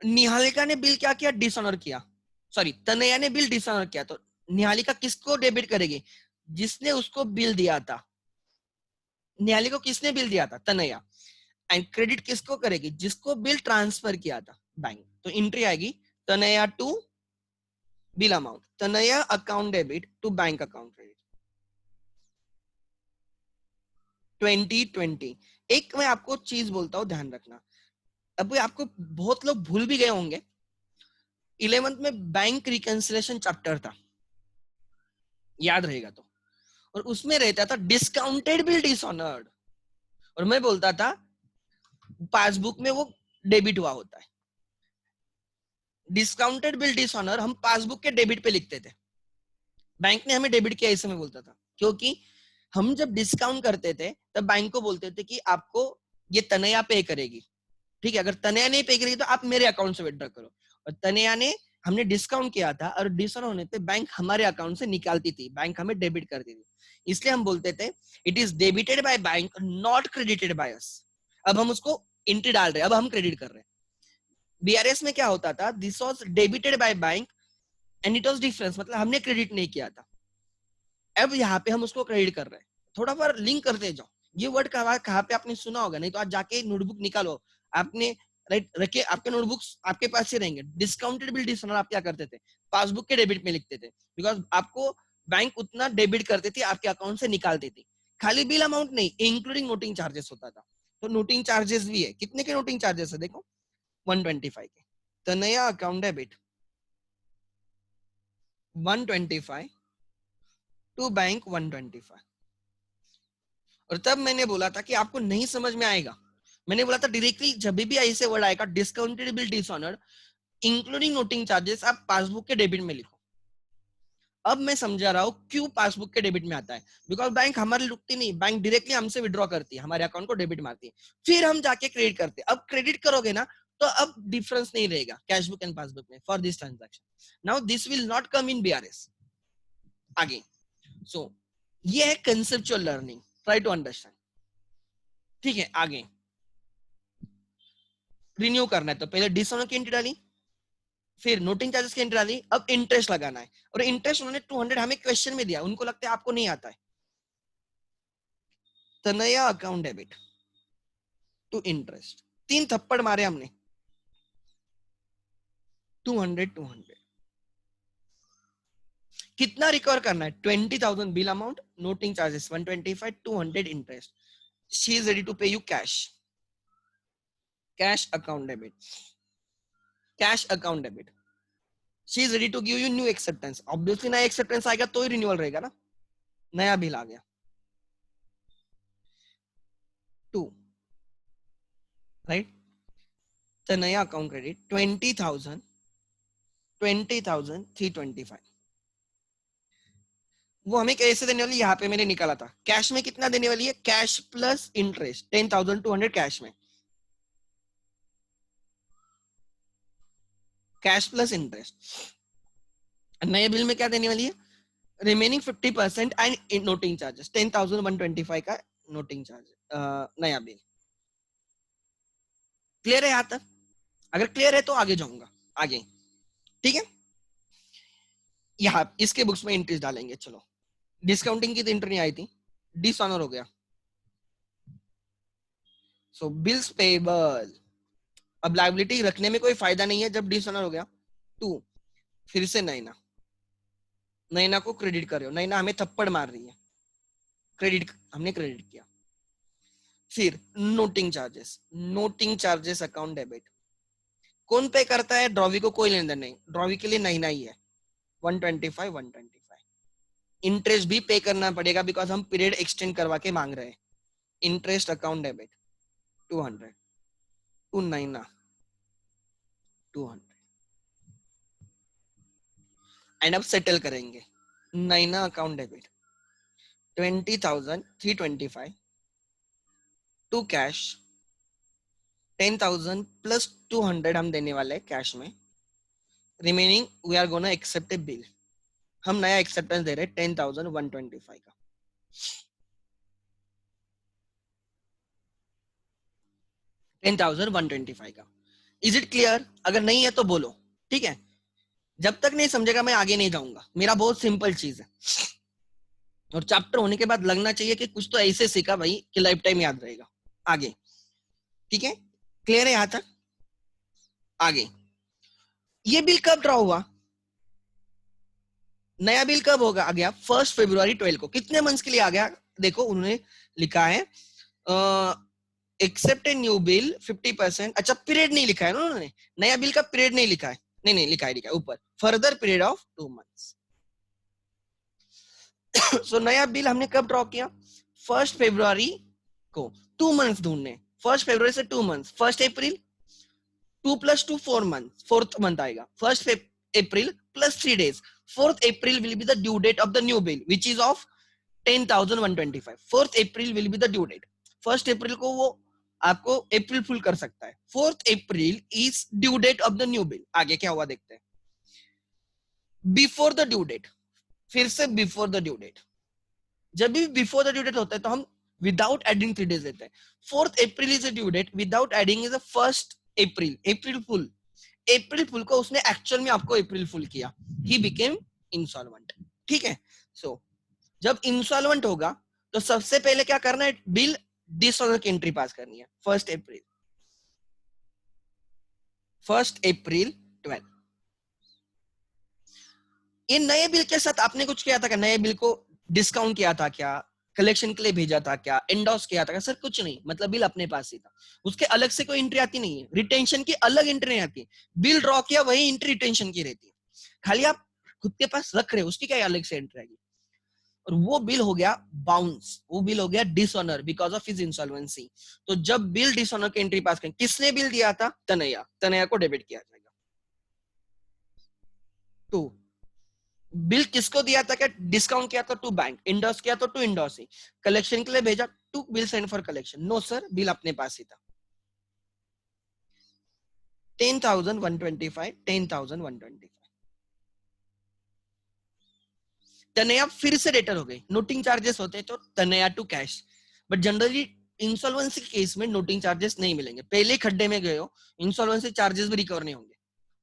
निहालिका ने बिल क्या किया, डिसऑनर किया, सॉरी तनया ने बिल डिसऑनर किया, तो निहालिका किसको डेबिट करेगी, जिसने उसको बिल दिया था। निहालिका को किसने बिल दिया था, तनया। एंड क्रेडिट किसको करेगी, जिसको बिल ट्रांसफर किया था बैंक। तो एंट्री आएगी Tanaya to bill amount, Tanaya account debit to bank account credit. 2020। एक मैं आपको चीज बोलता हूँ, ध्यान रखना। अब आपको बहुत लोग भूल भी गए होंगे, 11th में बैंक रिकंसिलिएशन चैप्टर था, याद रहेगा तो। और उसमें रहता था डिस्काउंटेड बिल डिसऑनर्ड, और मैं बोलता था पासबुक में वो डेबिट हुआ होता है। डिस्काउंटेड बिल डिसऑनर हम पासबुक के डेबिट पे लिखते थे, बैंक ने हमें डेबिट किया ऐसे में बोलता था, क्योंकि हम जब डिस्काउंट करते थे तब बैंक को बोलते थे कि आपको ये तनया पे करेगी, ठीक है। अगर तनया नहीं पे करेगी तो आप मेरे अकाउंट से विड्रॉ करो। और तनया ने, हमने डिस्काउंट किया था और डिसऑनर होने पे बैंक हमारे अकाउंट से निकालती थी, बैंक हमें डेबिट करती थी, इसलिए हम बोलते थे it is debited by bank not credited by us. अब हम उसको एंट्री डाल रहे हैं, अब हम क्रेडिट कर रहे हैं। बीआरएस में क्या होता था, this was debited by bank and it vas deferens, मतलब हमने क्रेडिट नहीं किया था, अब यहाँ पे हम उसको क्रेडिट कर रहे हैं। थोड़ा बार लिंक करते जाओ, ये वर्ड कहाँ पे आपने सुना होगा, नहीं तो आज जाके नोटबुक निकालो, आपने राइट रखे, आपके नोटबुक्स आपके पास ही रहेंगे। डिस्काउंटेड बिल डिसऑनर आप क्या करते थे, पासबुक के डेबिट में लिखते थे, बिकॉज आपको बैंक उतना डेबिट करती थी, आपके अकाउंट से निकालती थी। खाली बिल अमाउंट नहीं, इंक्लूडिंग नोटिंग चार्जेस होता था। तो नोटिंग चार्जेस भी है, कितने के नोटिंग चार्जेस है देखो, 125 के। तो नया अकाउंट डेबिट 125 टू बैंक 125। और तब मैंने बोला था कि आपको नहीं समझ में आएगा, मैंने बोला था डायरेक्टली जब भी ऐसे वर्ड आएगा discounted bill dishonour including noting charges, आप पासबुक के डेबिट में लिखो। अब मैं समझा रहा हूँ क्यों पासबुक के डेबिट में आता है, बिकॉज बैंक हमारे लुटती नहीं, बैंक डायरेक्टली हमसे विड्रॉ करती है, हमारे अकाउंट को डेबिट मारती है, फिर हम जाके क्रेडिट करते हैं। अब क्रेडिट करोगे ना तो अब डिफरेंस नहीं रहेगा कैश बुक एंड पासबुक में for this transaction. Now this will not come in BRS आगे। सो ये है conceptual learning, try to understand, ठीक है। आगे रिन्यू करना है तो पहले डिसऑनर की एंट्री डाली, फिर नोटिंग चार्जेस की एंट्री डाली, अब इंटरेस्ट लगाना है। और इंटरेस्ट उन्होंने 200 हमें क्वेश्चन में दिया, उनको लगता है आपको नहीं आता है। तो नया अकाउंट डेबिट टू इंटरेस्ट, 3 थप्पड़ मारे हमने, 200 200। कितना रिकवर करना है, 20,000 bill amount, noting charges 125, 200 interest. She is ready to pay you cash, cash account debit, cash account debit. She is ready to give you new acceptance, obviously नया acceptance आएगा तो ही renewal रहेगा ना, नया बिल आ गया 2, right. तो नया account credit 20,000 325। वो हमें कैसे देने वाली, यहाँ पे मैंने निकाला था, कैश में कितना देने वाली है, कैश प्लस इंटरेस्ट 10,200 कैश में, कैश प्लस इंटरेस्ट। नए बिल में क्या देने वाली है, रिमेनिंग 50% एंड नोटिंग चार्जेस 10,125 का नोटिंग चार्ज, नया बिल। क्लियर है यहाँ तक, अगर क्लियर है तो आगे जाऊंगा आगे, ठीक है। यहाँ इसके बुक्स में एंट्रीज डालेंगे, चलो। डिस्काउंटिंग की तो एंट्री नहीं आई थी, डिसऑनर हो गया, सो बिल्स पेबल। अब लायबिलिटी रखने में कोई फायदा नहीं है जब डिसऑनर हो गया। 2, फिर से नैना, नैना को क्रेडिट कर रहे हो, नैना हमें थप्पड़ मार रही है, क्रेडिट हमने क्रेडिट किया। फिर noting charges, noting charges account debit, कौन पे करता है, ड्रॉवी को कोई लेन देन नहीं, ड्रॉवी के लिए नैना ही है, 125 125। इंटरेस्ट भी पे करना पड़ेगा बिकॉज हम पीरियड एक्सटेंड करवा के मांग रहे हैं। Interest account debit 200 to Naina 200। And अब सेटल करेंगे, Naina account debit 20,325 to cash 10,000 plus 200 हम देने वाले हैं कैश में, remaining we are gonna accept a bill. हम नया एक्सेप्टेंस दे रहे हैं 10,125 का। 10,125 का। Is it clear? अगर नहीं है तो बोलो, ठीक है। जब तक नहीं समझेगा मैं आगे नहीं जाऊंगा, मेरा बहुत सिंपल चीज है। और चैप्टर होने के बाद लगना चाहिए कि कुछ तो ऐसे सीखा भाई कि लाइफ टाइम याद रहेगा। आगे, ठीक है, क्लियर है यहां तक? आगे, ये बिल कब ड्रॉ हुआ? नया बिल कब होगा आ गया? 1 फरवरी 12 को। कितने मंथ्स के लिए आ गया? देखो उन्होंने लिखा है एक्सेप्ट ए न्यू बिल 50%। अच्छा, पीरियड नहीं लिखा है ना उन्होंने, नया बिल का पीरियड नहीं लिखा है। नहीं नहीं, लिखा है ऊपर, फर्दर पीरियड ऑफ 2 मंथ्स। सो नया बिल हमने कब ड्रॉ किया? 1 फरवरी को। 2 मंथ्स ढूंढने, 1 फरवरी से 2 मंथ्स। 1 अप्रैल, 2 + 2 4 मंथ, फोर्थ मंथ आएगा। 1 अप्रैल +3 days, 4 April will be the due date of the new bill which is of 10,125. 4 April will be the due date. 1 अप्रैल को वो आपको अप्रैल फुल कर सकता है। 4 अप्रैल is due date of the new bill. आगे क्या हुआ देखते हैं। बिफोर द ड्यू डेट, फिर से बिफोर द ड्यू डेट। जब भी बिफोर द ड्यू डेट होता है तो हम विदाउट एडिंग 3 days लेते हैं। 4 April is a due date, without adding is a 1 April, April fool. April fool को उसने एक्चुअल में आपको अप्रैल फुल किया, ही बिकेम इंसॉल्वेंट, ठीक है। सो जब इंसॉल्वेंट होगा तो सबसे पहले क्या करना है? बिल डिसऑनर की एंट्री पास करनी है। 1 अप्रैल, 1 अप्रैल 12। ये नए बिल के साथ आपने कुछ किया था क्या? नए बिल को डिस्काउंट किया था क्या? कलेक्शन के लिए भेजा था क्या? एंडोर्स किया था क्या? सर कुछ नहीं, मतलब बिल अपने पास ही था, उसके अलग से कोई एंट्री आती नहीं है। रिटेंशन की अलग एंट्री नहीं आती, बिल ड्रॉ किया वही एंट्री रिटेंशन की रहती है। खाली आप खुद के पास रख रहे हो, उसकी क्या अलग से एंट्री आएगी। और वो बिल हो गया बाउंस, वो बिल हो गया dishonour because of his insolvency. तो जब बिल डिसऑनर की एंट्री पास करें, किसने बिल दिया था? तनया, तनया को डेबिट किया जाएगा। टू, बिल किसको दिया था? क्या डिस्काउंट किया था? To bank. इंडोर्स किया तो टू इंडोर्स ही। कलेक्शन के लिए भेजा, to bill send for collection. No sir, bill अपने पास ही था। 10,125, 10,125। तनया फिर से डेटर हो गई। नोटिंग चार्जेस होते तो Tanaya to cash, but generally insolvency case में नोटिंग चार्जेस नहीं मिलेंगे। पहले खड्डे में गए हो, इंसॉल्वेंसी चार्जेस भी रिकवर नहीं होंगे,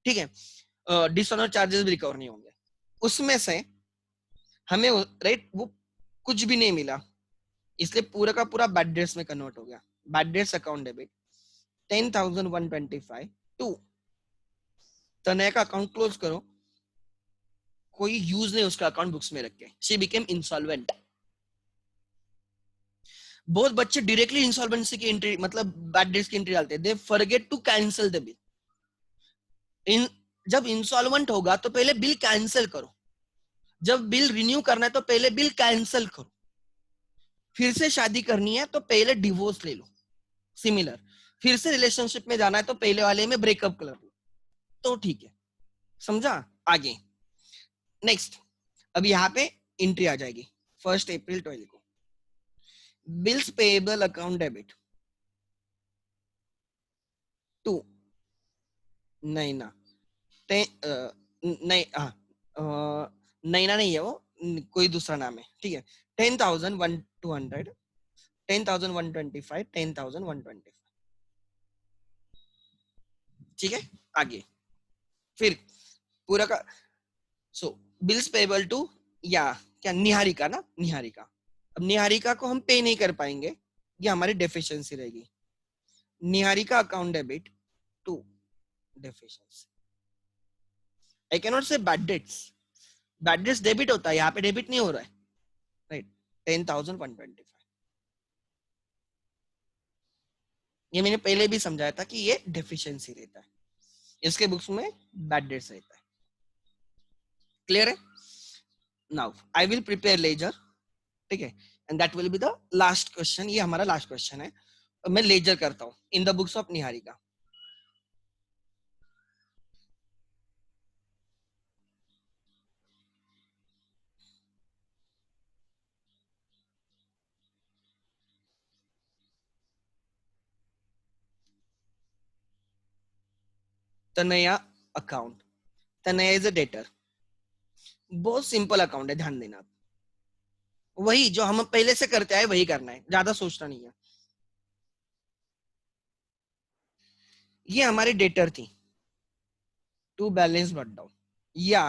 ठीक है। डिसऑनर चार्जेस भी रिकवर नहीं होंगे। उसमें से हमें राइट वो कुछ भी नहीं मिला, इसलिए पूरा का पूरा बैड डेट्स में कन्वर्ट हो गया। Bad debts account debit 10,125 to Tanaya का अकाउंट क्लोज करो। कोई यूज नहीं उसका अकाउंट बुक्स में रख के, शी बिकेम इंसॉल्वेंट। बहुत बच्चे डायरेक्टली इंसॉल्वेंसी की एंट्री, मतलब बैड डेट्स की एंट्री डालते हैं। They forget to cancel the bill. जब इंसॉल्वेंट होगा तो पहले बिल कैंसिल करो। जब बिल रिन्यू करना है तो पहले बिल कैंसिल करो। फिर से शादी करनी है तो पहले डिवोर्स ले लो, सिमिलर। फिर से रिलेशनशिप में जाना है तो पहले वाले में ब्रेकअप कर लो, तो ठीक है। समझा? आगे नेक्स्ट, अब यहाँ पे एंट्री आ जाएगी 1 अप्रैल 12 को। Bills payable account debit to Naina, नहीं नैना नहीं है वो, कोई दूसरा नाम है, ठीक है। 10,100, 10,125, 10,125, ठीक है। आगे फिर पूरा का सो बिल्स पेबल टू, या क्या निहारिका ना, निहारिका। अब निहारिका को हम पे नहीं कर पाएंगे, ये हमारी डेफिशिएंसी रहेगी। Niharika account debit to deficiency. I can not say bad debts, bad debts debit होता है, यहाँ पे डेबिट नहीं हो रहा है, राइट। 10,125, ये मैंने पहले भी समझाया था कि ये डेफिशिएंसी रहता है, इसके बुक्स में बैड डेट्स रहता है। क्लियर है? Now I will prepare ledger, ठीक है, and that will be the last question. ये हमारा लास्ट क्वेश्चन है। मैं लेजर करता हूँ in the books of Niharika. Tanaya account, Tanaya is a debtor. बहुत सिंपल अकाउंट है, ध्यान देना। वही जो हम पहले से करते आए वही करना है, ज्यादा सोचना नहीं है। ये हमारी डेटर थी, टू बैलेंस ब्रॉट डाउन, या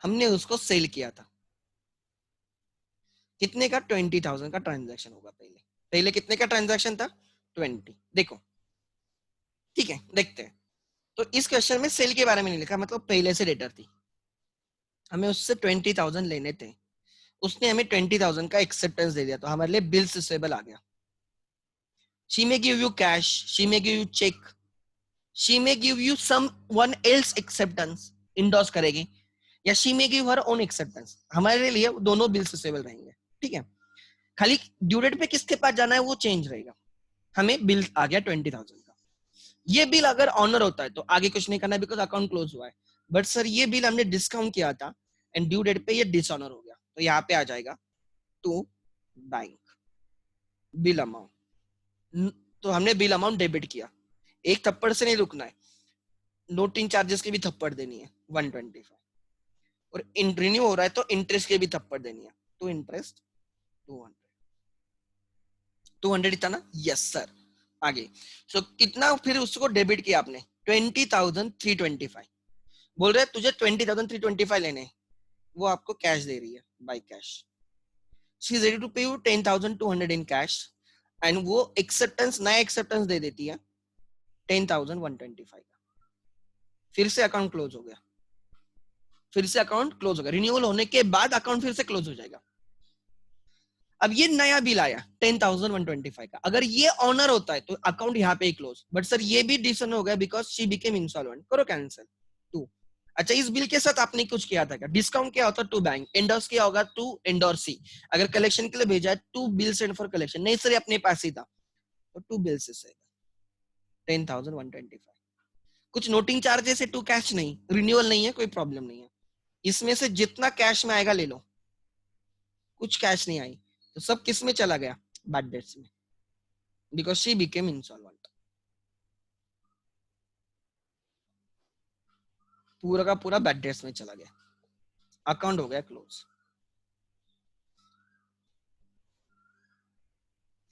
हमने उसको सेल किया था, कितने का, 20,000 का ट्रांजैक्शन होगा पहले। पहले कितने का ट्रांजैक्शन था, 20। देखो ठीक है, देखते हैं। तो इस क्वेश्चन में सेल के बारे में नहीं लिखा, मतलब पहले से डेटर थी, हमें उससे 20,000 लेने थे, उसने हमें 20,000 का एक्सेप्टेंस दे दिया, तो हमारे लिए बिल्स रिसीवेबल आ गया। She may give you cash, she may give you cheque, she may give you someone else acceptance, endorse करेगी, या she may give her own acceptance, हमारे लिए दोनों बिल्स रिसीवेबल रहेंगे। ठीक है, खाली ड्यू डेट पे किसके पास जाना है वो चेंज रहेगा। हमें बिल आ गया 20,000 का। ये बिल अगर ऑनर होता है तो आगे कुछ नहीं करना, बिकॉज अकाउंट क्लोज हुआ है। बट सर ये बिल हमने डिस्काउंट किया था एंड ड्यू डेट पे ये डिसऑनर हो गया, तो यहाँ पे आ जाएगा टू बैंक बिल अमाउंट। तो हमने बिल अमाउंट डेबिट किया, एक थप्पड़ से नहीं रुकना है, नोटिंग चार्जेस की भी थप्पड़ देनी है 125, और रिन्यू हो रहा है तो इंटरेस्ट की भी थप्पड़ देनी है, तो इंटरेस्ट 200 इतना ना, यस सर। आगे सो कितना फिर उसको डेबिट किया आपने, 20,325, बोल रहे तुझे 20,325 लेने, वो आपको कैश दे रही है by cash, she is ready to pay you 10,200 in cash, and वो एक्सेप्टेंस, नया एक्सेप्टेंस दे देती है 10,125 का। फिर से अकाउंट क्लोज हो गया, फिर से अकाउंट क्लोज हो गया, रिन्यूअल होने के बाद अकाउंट फिर से क्लोज हो जाएगा। अब ये नया बिल आया 10,125 का, अगर ये ऑनर होता है तो अकाउंट यहाँ पे क्लोज, बट सर ये भी डिसऑनर हो गया बिकॉज शी बिकेम इंसॉल्वेंट, करो कैंसिल टू। अच्छा, इस बिल के साथ आपने कुछ किया था क्या, डिस्काउंट क्या होता, टू बैंक, एंडोर्स किया होगा टू एंडोर्सी, अगर कलेक्शन के लिए भेजा है to bill send for collection, नहीं सर अपने पास ही था, तो टू बिल से 10,125, कुछ नोटिंग चार्जेस है, टू कैश नहीं, रिन्यूअल नहीं है, कोई प्रॉब्लम नहीं है, इसमें से जितना कैश में आएगा ले लो, कुछ कैश नहीं आई तो सब किस में चला गया, बैड डेट्स में, बिकॉज शी बिकेम इंसॉल्वेंट, पूरा का पूरा बैड डेट्स में चला गया, अकाउंट हो गया क्लोज।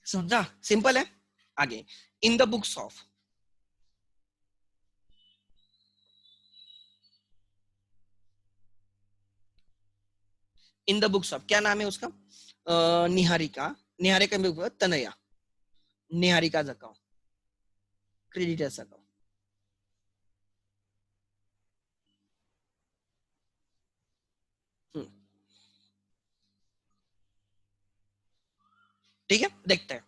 समझा, सिंपल है। आगे, in the books of, in the books of क्या नाम है उसका, निहारिका, निहारिका में Tanaya, Niharika account, creditors account, ठीक है, देखते हैं।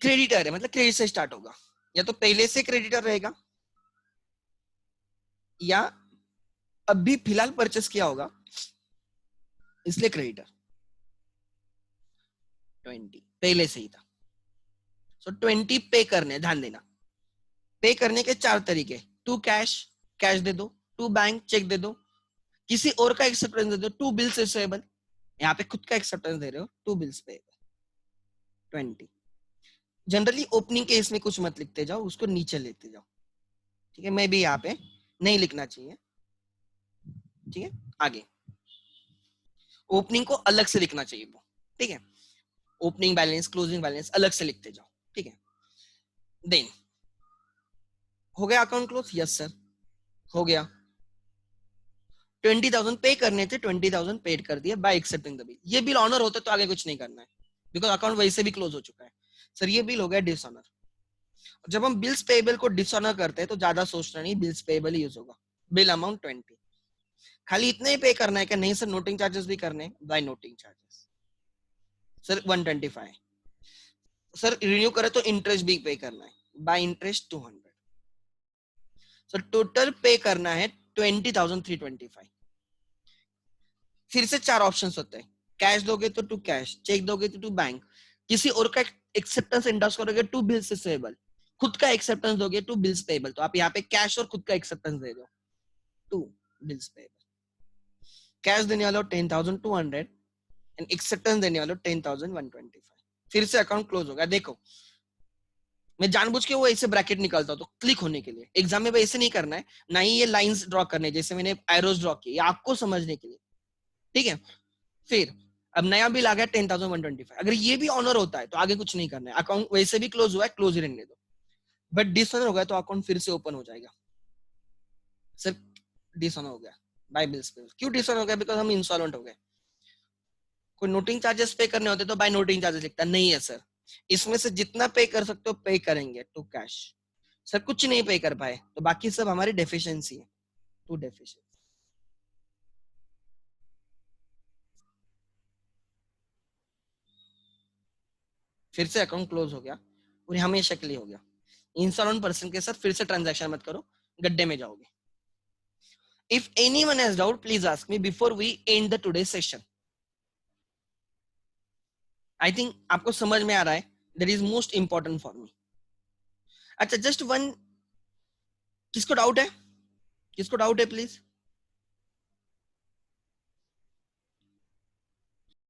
क्रेडिटर है मतलब क्रेडिट से स्टार्ट होगा, या तो पहले से क्रेडिटर रहेगा, या अभी फिलहाल परचेस किया होगा इसलिए क्रेडिटर, 20 पहले से ही था। सो 20 पे करने, ध्यान देना, पे करने के चार तरीके, टू कैश, कैश दे दो, टू बैंक, चेक दे दो, किसी और का एक्सेप्टेंस दे दो, टू बिल्स रिसीवेबल, यहाँ पे खुद का एक्सेप्टेंस दे रहे हो, to bills payable, 20। Generally opening case में कुछ मत लिखते जाओ, उसको नीचे लेते जाओ, ठीक है, मैं भी यहाँ पे नहीं लिखना चाहिए, ठीक है। आगे, ओपनिंग को अलग से लिखना चाहिए वो, ठीक है, ओपनिंग बैलेंस क्लोजिंग बैलेंस अलग से लिखते जाओ, ठीक है। देन हो गया अकाउंट क्लोज, यस सर हो गया, 20,000 पे करने थे, 20,000 पेड कर दिया बाय एक्सेप्टिंग द बिल, ये बिल ऑनर होता तो आगे कुछ नहीं करना है, बिकॉज अकाउंट वैसे भी क्लोज हो चुका है। सर ये बिल हो गया डिसऑनर, जब हम बिल्स पेएबल को डिसऑनर करते हैं तो ज्यादा सोचना नहीं, बिल्स पेएबल ही यूज होगा, बिल अमाउंट 20, खाली इतने ही पे करना है कि नहीं सर नोटिंग चार्जेस भी करने, by noting charges sir 125, sir renew करे तो इंटरेस्ट भी पे करना है, बाय इंटरेस्ट 200, सर टोटल पे करना है 20,325। फिर से चार ऑप्शंस होते हैं, कैश दोगे तो टू कैश, चेक दोगे तो टू बैंक, किसी और का एक्सेप्टेंस एंडोर्स करोगे टू बिल्स रिसीवेबल, खुद का एक्सेप्टेंस दोगे टू बिल्स पेएबल, तो आप यहाँ पे कैश और खुद का एक्सेप्टेंस दे दो, टू बिल्स पेएबल, कैश देने वाले 10,200 एंड एक्सेप्टेंस देने वाले 10,125, फिर से अकाउंट क्लोज होगा। देखो मैं जानबूझ के वो ऐसे ब्रैकेट निकालता हूँ तो क्लिक होने के लिए, एग्जाम में ऐसे नहीं करना है, ना ही ये लाइंस ड्रॉ करने जैसे मैंने एरोस ड्रॉ किए, आपको समझने के लिए, ठीक है। फिर अब नया बिल आ गया 10,125, अगर ये भी ऑनर होता है तो आगे कुछ नहीं करना है, अकाउंट वैसे भी क्लोज हुआ है, क्लोज ही रहने दो। बट डिसऑनर हो गया तो अकाउंट फिर से ओपन हो जाएगा। सर डिसऑनर हो गया बाय बिल्स पे, क्यों डिसऑनर हो गया? बिकॉज हम इंसॉल्वेंट हो गए। कोई नोटिंग चार्जेस पे करने होते तो बाय नोटिंग चार्जेस लिखता, नहीं है सर, इसमें से जितना पे कर सकते हो पे करेंगे टू कैश। सर कुछ नहीं पे कर पाए तो बाकी सब हमारी डेफिशिएंसी है, टू डेफिशिएंसी। फिर से अकाउंट क्लोज हो गया और हमेशा के लिए हो गया। इंसॉल्वेंट पर्सन के साथ फिर से ट्रांजैक्शन मत करो, गड्ढे में जाओगे। If anyone has doubt please ask me before we end the today session. I think आपको समझ में आ रहा है, that is most important for me. अच्छा जस्ट वन, किसको डाउट है, किसको डाउट है प्लीज?